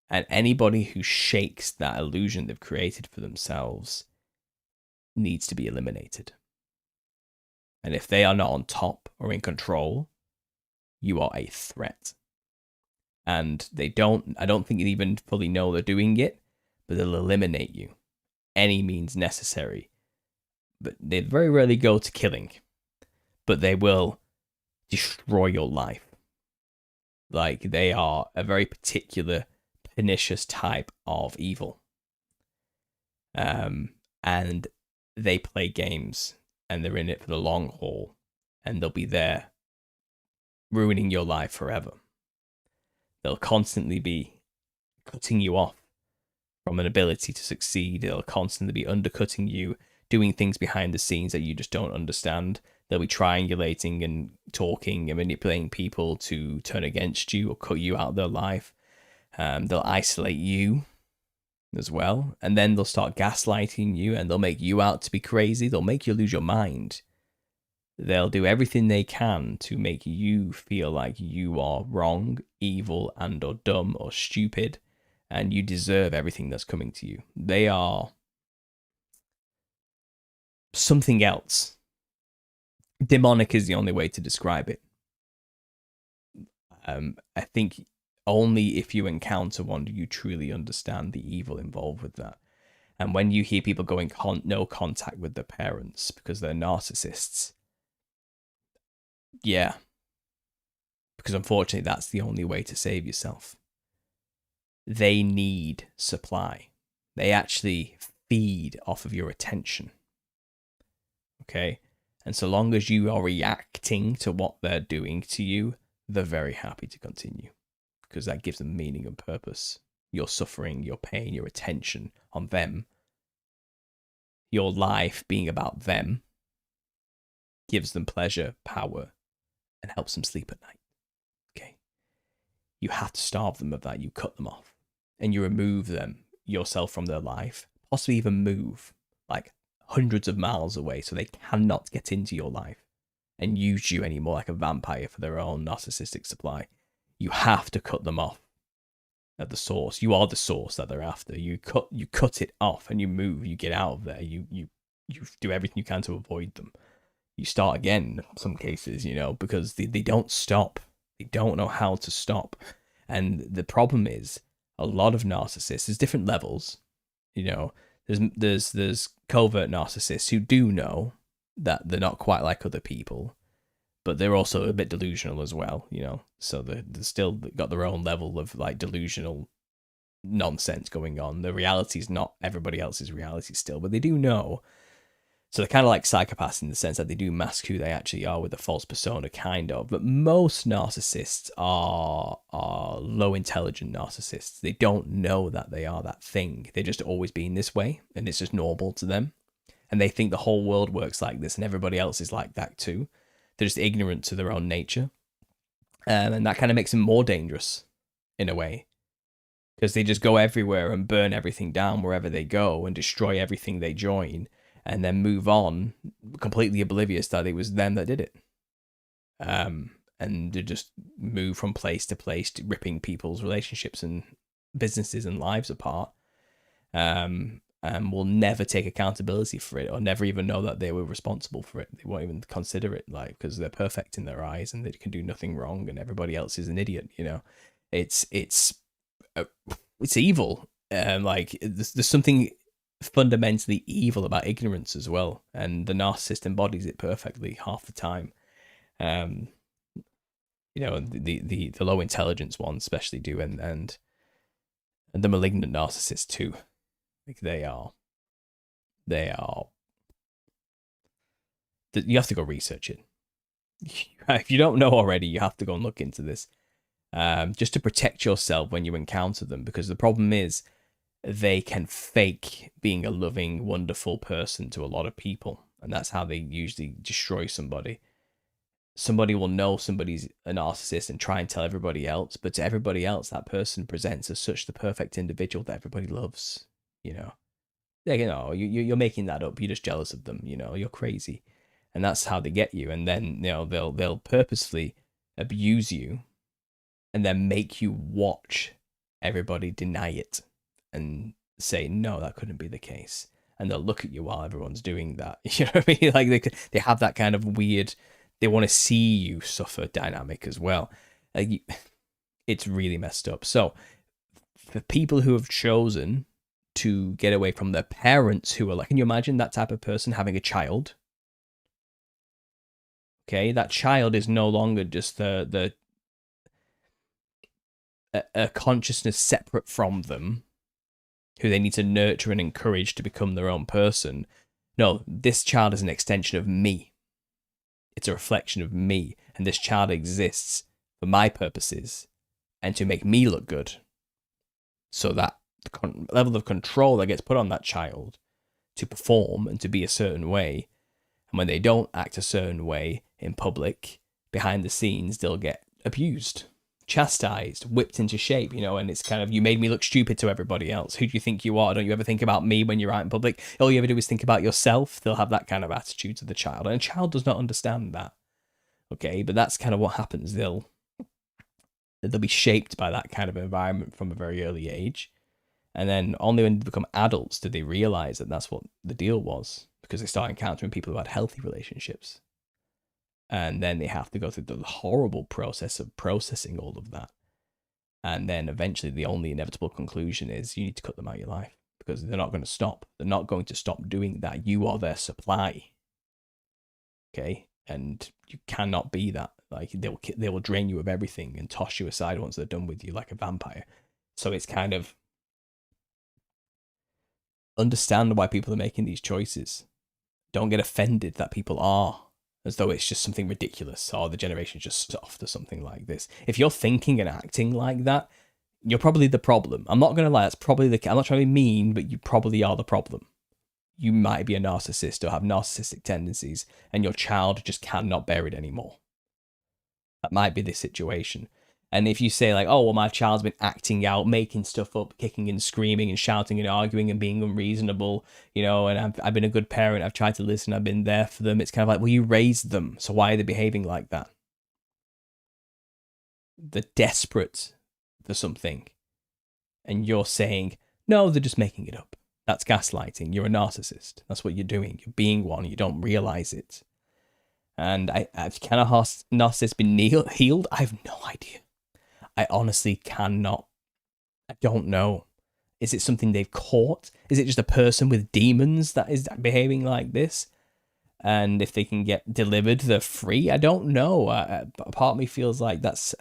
And anybody who shakes that illusion they've created for themselves needs to be eliminated. And if they are not on top or in control, you are a threat. And I don't think they even fully know they're doing it, but they'll eliminate you. Any means necessary. But they very rarely go to killing, but they will destroy your life. Like, they are a very particular, pernicious type of evil. And they play games, and they're in it for the long haul, and they'll be there ruining your life forever. They'll constantly be cutting you off from an ability to succeed. They'll constantly be undercutting you, doing things behind the scenes that you just don't understand. They'll be triangulating and talking and manipulating people to turn against you or cut you out of their life. They'll isolate you as well. And then they'll start gaslighting you, and they'll make you out to be crazy. They'll make you lose your mind. They'll do everything they can to make you feel like you are wrong, evil, and or dumb or stupid, and you deserve everything that's coming to you. They are something else. Demonic is the only way to describe it. I think only if you encounter one do you truly understand the evil involved with that. And when you hear people going no contact with their parents because they're narcissists, yeah. Because unfortunately, that's the only way to save yourself. They need supply. They actually feed off of your attention. Okay? And so long as you are reacting to what they're doing to you, they're very happy to continue. Because that gives them meaning and purpose. Your suffering, your pain, your attention on them, your life being about them, gives them pleasure, power, and helps them sleep at night. Okay? You have to starve them of that. You cut them off. And you remove them, yourself, from their life. Possibly even move like hundreds of miles away so they cannot get into your life and use you anymore like a vampire for their own narcissistic supply. You have to cut them off at the source. You are the source that they're after. You cut it off and you move. You get out of there. You do everything you can to avoid them. You start again in some cases, because they don't stop. They don't know how to stop. And the problem is, a lot of narcissists, there's different levels. There's covert narcissists who do know that they're not quite like other people, but they're also a bit delusional as well, So they're still got their own level of like delusional nonsense going on. The reality is not everybody else's reality still, but they do know. So they're kind of like psychopaths in the sense that they do mask who they actually are with a false persona, kind of. But most narcissists are low intelligent narcissists. They don't know that they are that thing. They're just always been this way, and it's just normal to them. And they think the whole world works like this, and everybody else is like that too. They're just ignorant to their own nature. And that kind of makes them more dangerous, in a way. Because they just go everywhere and burn everything down wherever they go and destroy everything they join. And then move on, completely oblivious that it was them that did it. And they just move from place to place, ripping people's relationships and businesses and lives apart. And will never take accountability for it, or never even know that they were responsible for it. They won't even consider it, because they're perfect in their eyes and they can do nothing wrong, and everybody else is an idiot. It's evil. There's something fundamentally evil about ignorance as well, and the narcissist embodies it perfectly half the time. The low intelligence ones especially do, and the malignant narcissists too. Like they are. You have to go research it. If you don't know already, you have to go and look into this, just to protect yourself when you encounter them, because the problem is, they can fake being a loving, wonderful person to a lot of people. And that's how they usually destroy somebody. Somebody will know somebody's a narcissist and try and tell everybody else. But to everybody else, that person presents as such the perfect individual that everybody loves. You're making that up. You're just jealous of them. You're crazy. and that's how they get you. And then they'll purposefully abuse you, and then make you watch everybody deny it and say, no, that couldn't be the case. And they'll look at you while everyone's doing that. You know what I mean? Like they have that kind of weird, they want to see you suffer dynamic as well. It's really messed up. So for people who have chosen to get away from their parents who are like, can you imagine that type of person having a child? Okay, that child is no longer just a consciousness separate from them, who they need to nurture and encourage to become their own person. No, this child is an extension of me. It's a reflection of me, and this child exists for my purposes and to make me look good. So that the level of control that gets put on that child to perform and to be a certain way, and when they don't act a certain way in public, behind the scenes, they'll get abused, chastised, whipped into shape, and it's kind of, you made me look stupid to everybody else. Who do you think you are? Don't you ever think about me when you're out in public? All you ever do is think about yourself. They'll have that kind of attitude to the child, and a child does not understand that. Okay, but that's kind of what happens. They'll be shaped by that kind of environment from a very early age, and then only when they become adults do they realize that that's what the deal was, because they start encountering people who had healthy relationships. And then they have to go through the horrible process of processing all of that. And then eventually the only inevitable conclusion is you need to cut them out of your life, because they're not going to stop. They're not going to stop doing that. You are their supply. Okay? And you cannot be that. Like, they will drain you of everything and toss you aside once they're done with you, like a vampire. So it's kind of, understand why people are making these choices. Don't get offended that people are, as though it's just something ridiculous, or the generation's just soft or something like this. If you're thinking and acting like that, you're probably the problem. I'm not going to lie, that's probably I'm not trying to be mean, but you probably are the problem. You might be a narcissist or have narcissistic tendencies, and your child just cannot bear it anymore. That might be the situation. And if you say like, oh, well, my child's been acting out, making stuff up, kicking and screaming and shouting and arguing and being unreasonable, and I've been a good parent, I've tried to listen, I've been there for them. It's kind of like, well, you raised them, so why are they behaving like that? They're desperate for something. And you're saying, no, they're just making it up. That's gaslighting. You're a narcissist. That's what you're doing. You're being one. You don't realize it. And can a narcissist be healed? I have no idea. I honestly cannot. I don't know. Is it something they've caught? Is it just a person with demons that is behaving like this? And if they can get delivered, they're free? I don't know. Part of me feels like that's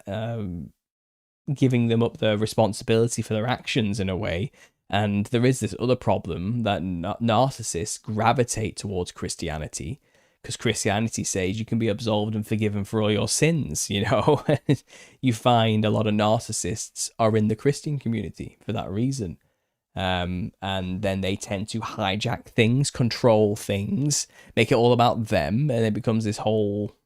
giving them up the responsibility for their actions in a way. And there is this other problem that narcissists gravitate towards Christianity, because Christianity says you can be absolved and forgiven for all your sins, You find a lot of narcissists are in the Christian community for that reason. And then they tend to hijack things, control things, make it all about them, and it becomes this whole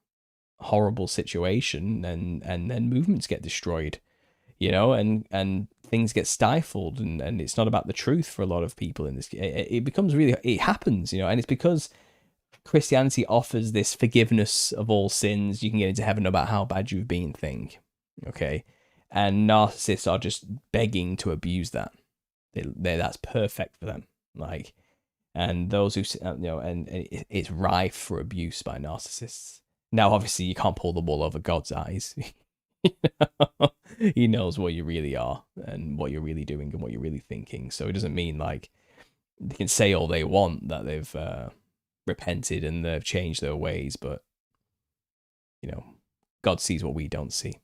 horrible situation, and then movements get destroyed, and things get stifled, and it's not about the truth for a lot of people in this. It becomes really, it happens, and it's because Christianity offers this forgiveness of all sins, you can get into heaven no matter how bad you've been thing, okay? And narcissists are just begging to abuse that. That's perfect for them, and those who, and it's rife for abuse by narcissists. Now, obviously, you can't pull the wool over God's eyes. He knows what you really are and what you're really doing and what you're really thinking. So it doesn't mean like they can say all they want that they've repented and they've changed their ways, but God sees what we don't see.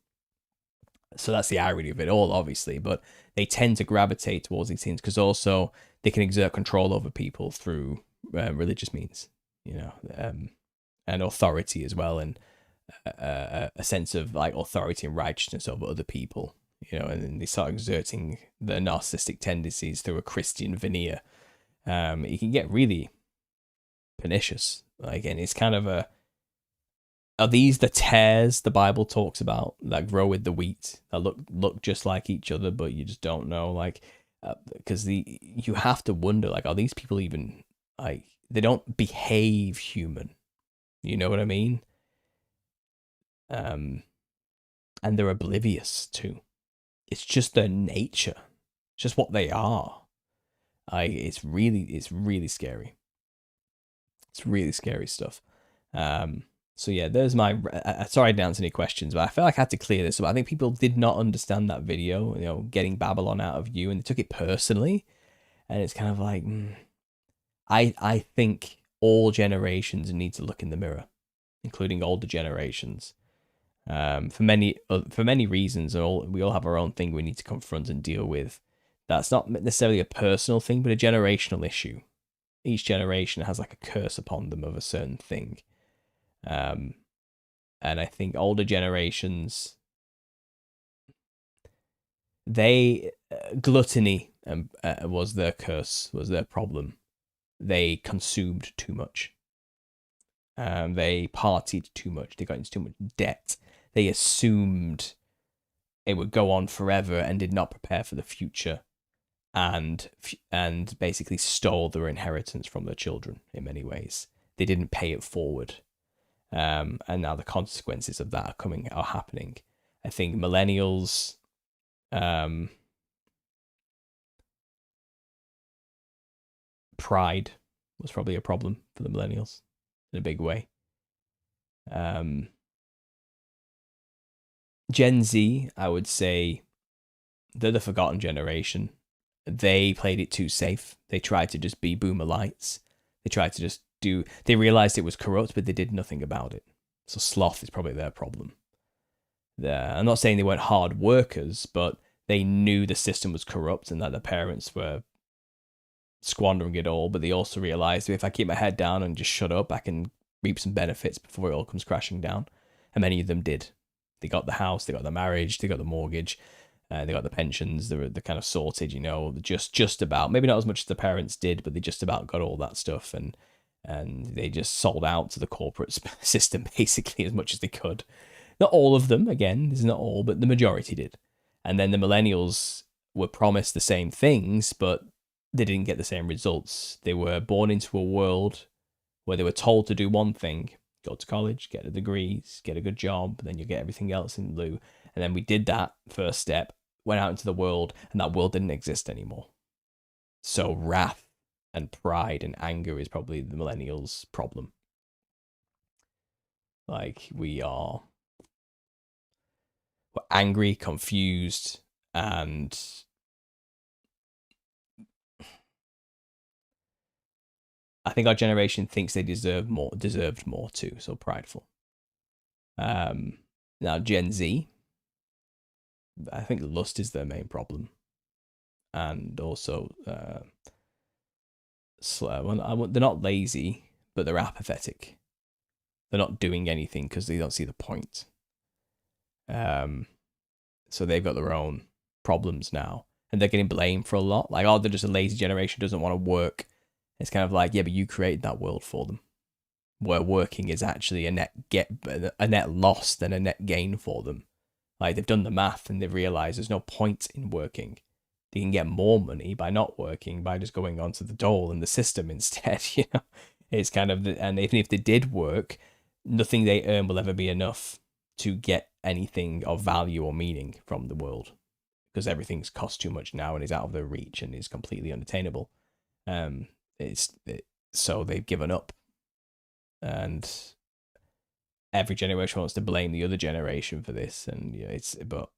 So that's the irony of it all, obviously. But they tend to gravitate towards these things because also they can exert control over people through religious means, and authority as well, and a sense of like authority and righteousness over other people, and then they start exerting their narcissistic tendencies through a Christian veneer. It can get really pernicious. And it's kind of are these the tares the Bible talks about that grow with the wheat, that look just like each other, but you just don't know, because you have to wonder, are these people even, they don't behave human. You know what I mean? And they're oblivious too. It's just their nature. It's just what they are. It's really scary. It's really scary stuff. So yeah, there's my. Sorry I didn't answer any questions, but I felt like I had to clear this up. I think people did not understand that video, getting Babylon out of you, and they took it personally. And it's kind of like, I think all generations need to look in the mirror, including older generations. For many reasons, we all have our own thing we need to confront and deal with. That's not necessarily a personal thing, but a generational issue. Each generation has like a curse upon them of a certain thing. And I think older generations, gluttony was their curse, was their problem. They consumed too much. They partied too much. They got into too much debt. They assumed it would go on forever and did not prepare for the future, and basically stole their inheritance from their children in many ways. They didn't pay it forward, and now the consequences of that are happening. I think millennials, pride was probably a problem for the millennials in a big way. Gen Z, I would say, they're the forgotten generation. They played it too safe. They tried to just be boomer lights. They tried to just they realized it was corrupt, but they did nothing about it. So sloth is probably their problem. I'm not saying they weren't hard workers, but they knew the system was corrupt and that their parents were squandering it all. But they also realized if I keep my head down and just shut up, I can reap some benefits before it all comes crashing down. And many of them did. They got the house, they got the marriage, they got the mortgage, they got the pensions. They're kind of sorted, just about. Maybe not as much as the parents did, but they just about got all that stuff, and they just sold out to the corporate system basically as much as they could. Not all of them, again, this is not all, but the majority did. And then the millennials were promised the same things, but they didn't get the same results. They were born into a world where they were told to do one thing: go to college, get a degree, get a good job, then you'll get everything else in lieu. And then we did that first step, went out into the world, and that world didn't exist anymore. So wrath and pride and anger is probably the millennials' problem. Like, we're angry, confused, and I think our generation thinks they deserved more too, so prideful. Now Gen Z, I think lust is their main problem, and also they're not lazy, but they're apathetic. They're not doing anything because they don't see the point. So they've got their own problems now, and they're getting blamed for a lot. Like, they're just a lazy generation, doesn't want to work. It's kind of like, yeah, but you created that world for them, where working is actually a net loss than a net gain for them. Like, they've done the math and they've realized there's no point in working. They can get more money by not working, by just going onto the dole and the system instead. It's kind of, and even if they did work, nothing they earn will ever be enough to get anything of value or meaning from the world, because everything's cost too much now and is out of their reach and is completely unattainable. So they've given up, and every generation wants to blame the other generation for this, and but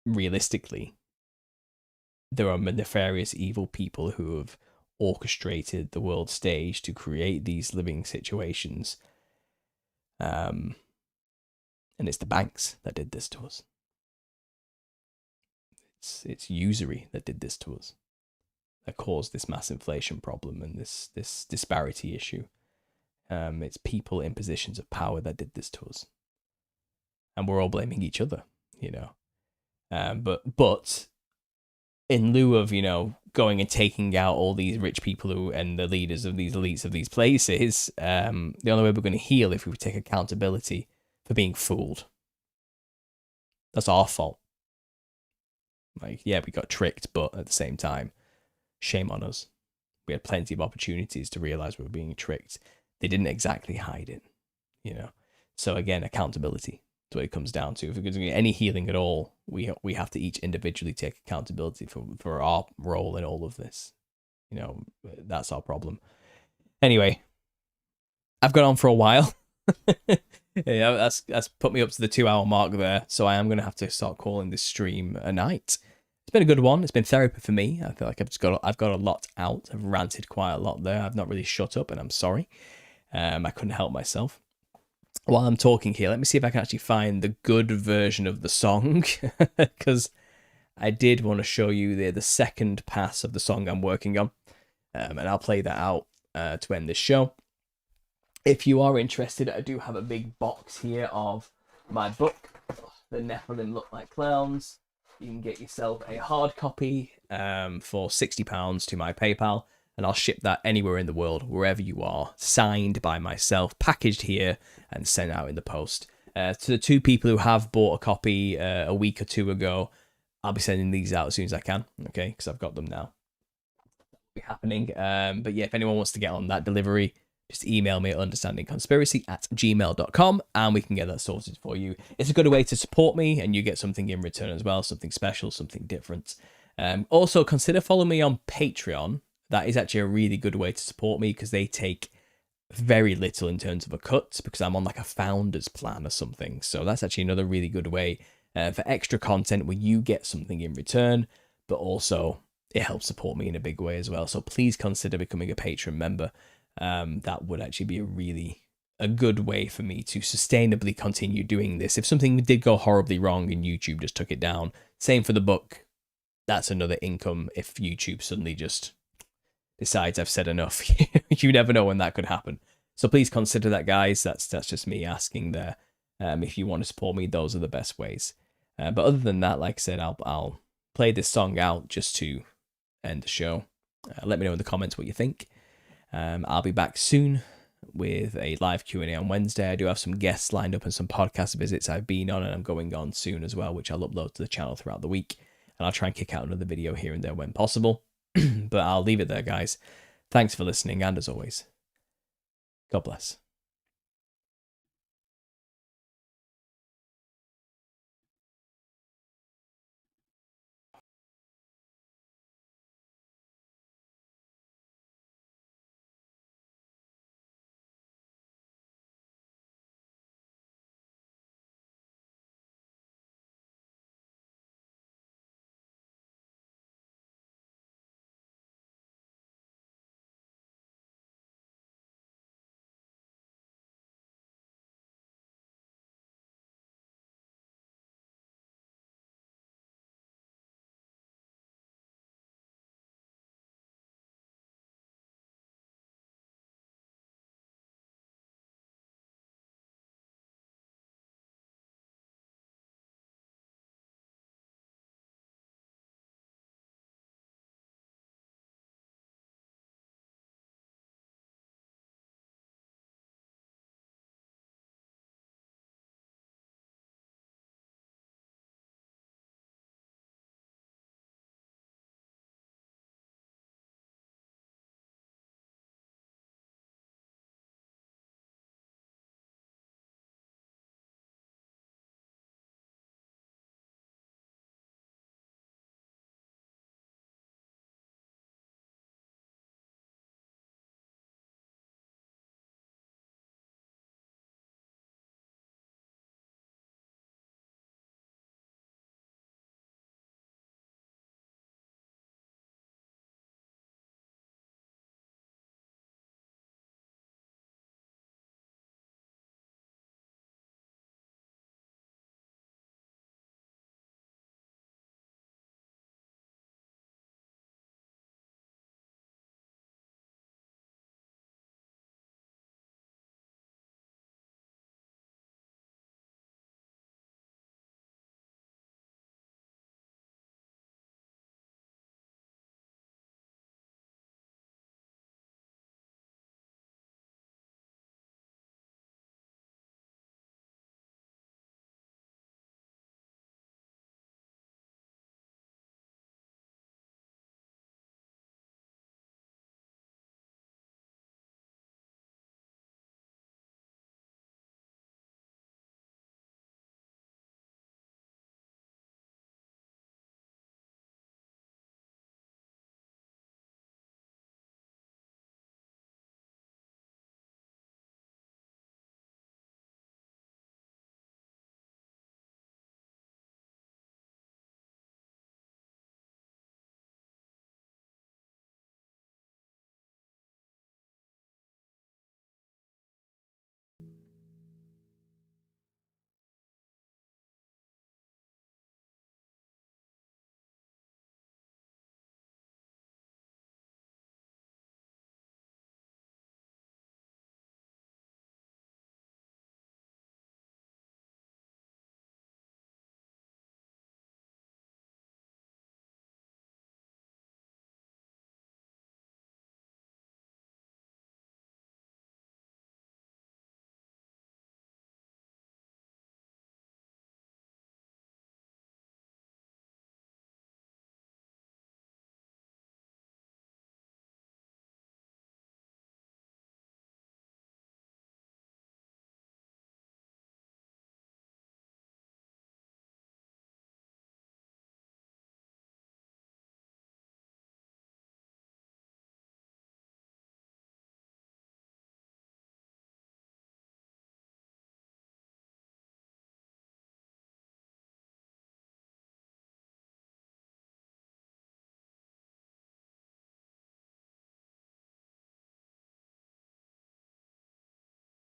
realistically, there are nefarious, evil people who have orchestrated the world stage to create these living situations. And it's the banks that did this to us. It's usury that did this to us, that caused this mass inflation problem and this disparity issue. It's people in positions of power that did this to us, and we're all blaming each other, But in lieu of going and taking out all these rich people and the leaders of these elites of these places, the only way we're going to heal if we take accountability for being fooled. That's our fault. Like, yeah, we got tricked, but at the same time, shame on us. We had plenty of opportunities to realize we were being tricked. they didn't exactly hide it, you know. So again, accountability is what it comes down to. If we're going to get any healing at all, we have to each individually take accountability for our role in all of this. You know, that's our problem. Anyway, I've gone on for a while. Yeah, that's put me up to the 2-hour mark there. So I am going to have to start calling this stream a night. It's been a good one. It's been therapy for me. I feel like I've got a lot out. I've ranted quite a lot there. I've not really shut up, and I'm sorry. I couldn't help myself. While I'm talking here, let me see if I can actually find the good version of the song, because I did want to show you the second pass of the song I'm working on, and I'll play that out to end this show. If you are interested, I do have a big box here of my book, The Nephilim Look Like Clowns. You can get yourself a hard copy for £60 to my PayPal, and I'll ship that anywhere in the world, wherever you are, signed by myself, packaged here, and sent out in the post. To the 2 people who have bought a copy a week or 2 ago, I'll be sending these out as soon as I can, okay, because I've got them now. That'll be happening. But yeah, if anyone wants to get on that delivery, just email me at understandingconspiracy@gmail.com, and we can get that sorted for you. It's a good way to support me, and you get something in return as well, something special, something different. Also, consider following me on Patreon. That is actually a really good way to support me, because they take very little in terms of a cut, because I'm on like a founder's plan or something. So that's actually another really good way for extra content where you get something in return, but also it helps support me in a big way as well. So please consider becoming a Patreon member. That would actually be a good way for me to sustainably continue doing this. If something did go horribly wrong and YouTube just took it down, same for the book. That's another income if YouTube suddenly just decides I've said enough. You never know when that could happen. So please consider that, guys. That's just me asking there. If you want to support me, those are the best ways. But other than that, like I said, I'll play this song out just to end the show. Let me know in the comments what you think. I'll be back soon with a live Q&A on Wednesday. I do have some guests lined up and some podcast visits I've been on, and I'm going on soon as well, which I'll upload to the channel throughout the week. And I'll try and kick out another video here and there when possible. But I'll leave it there, guys. Thanks for listening, and as always, God bless.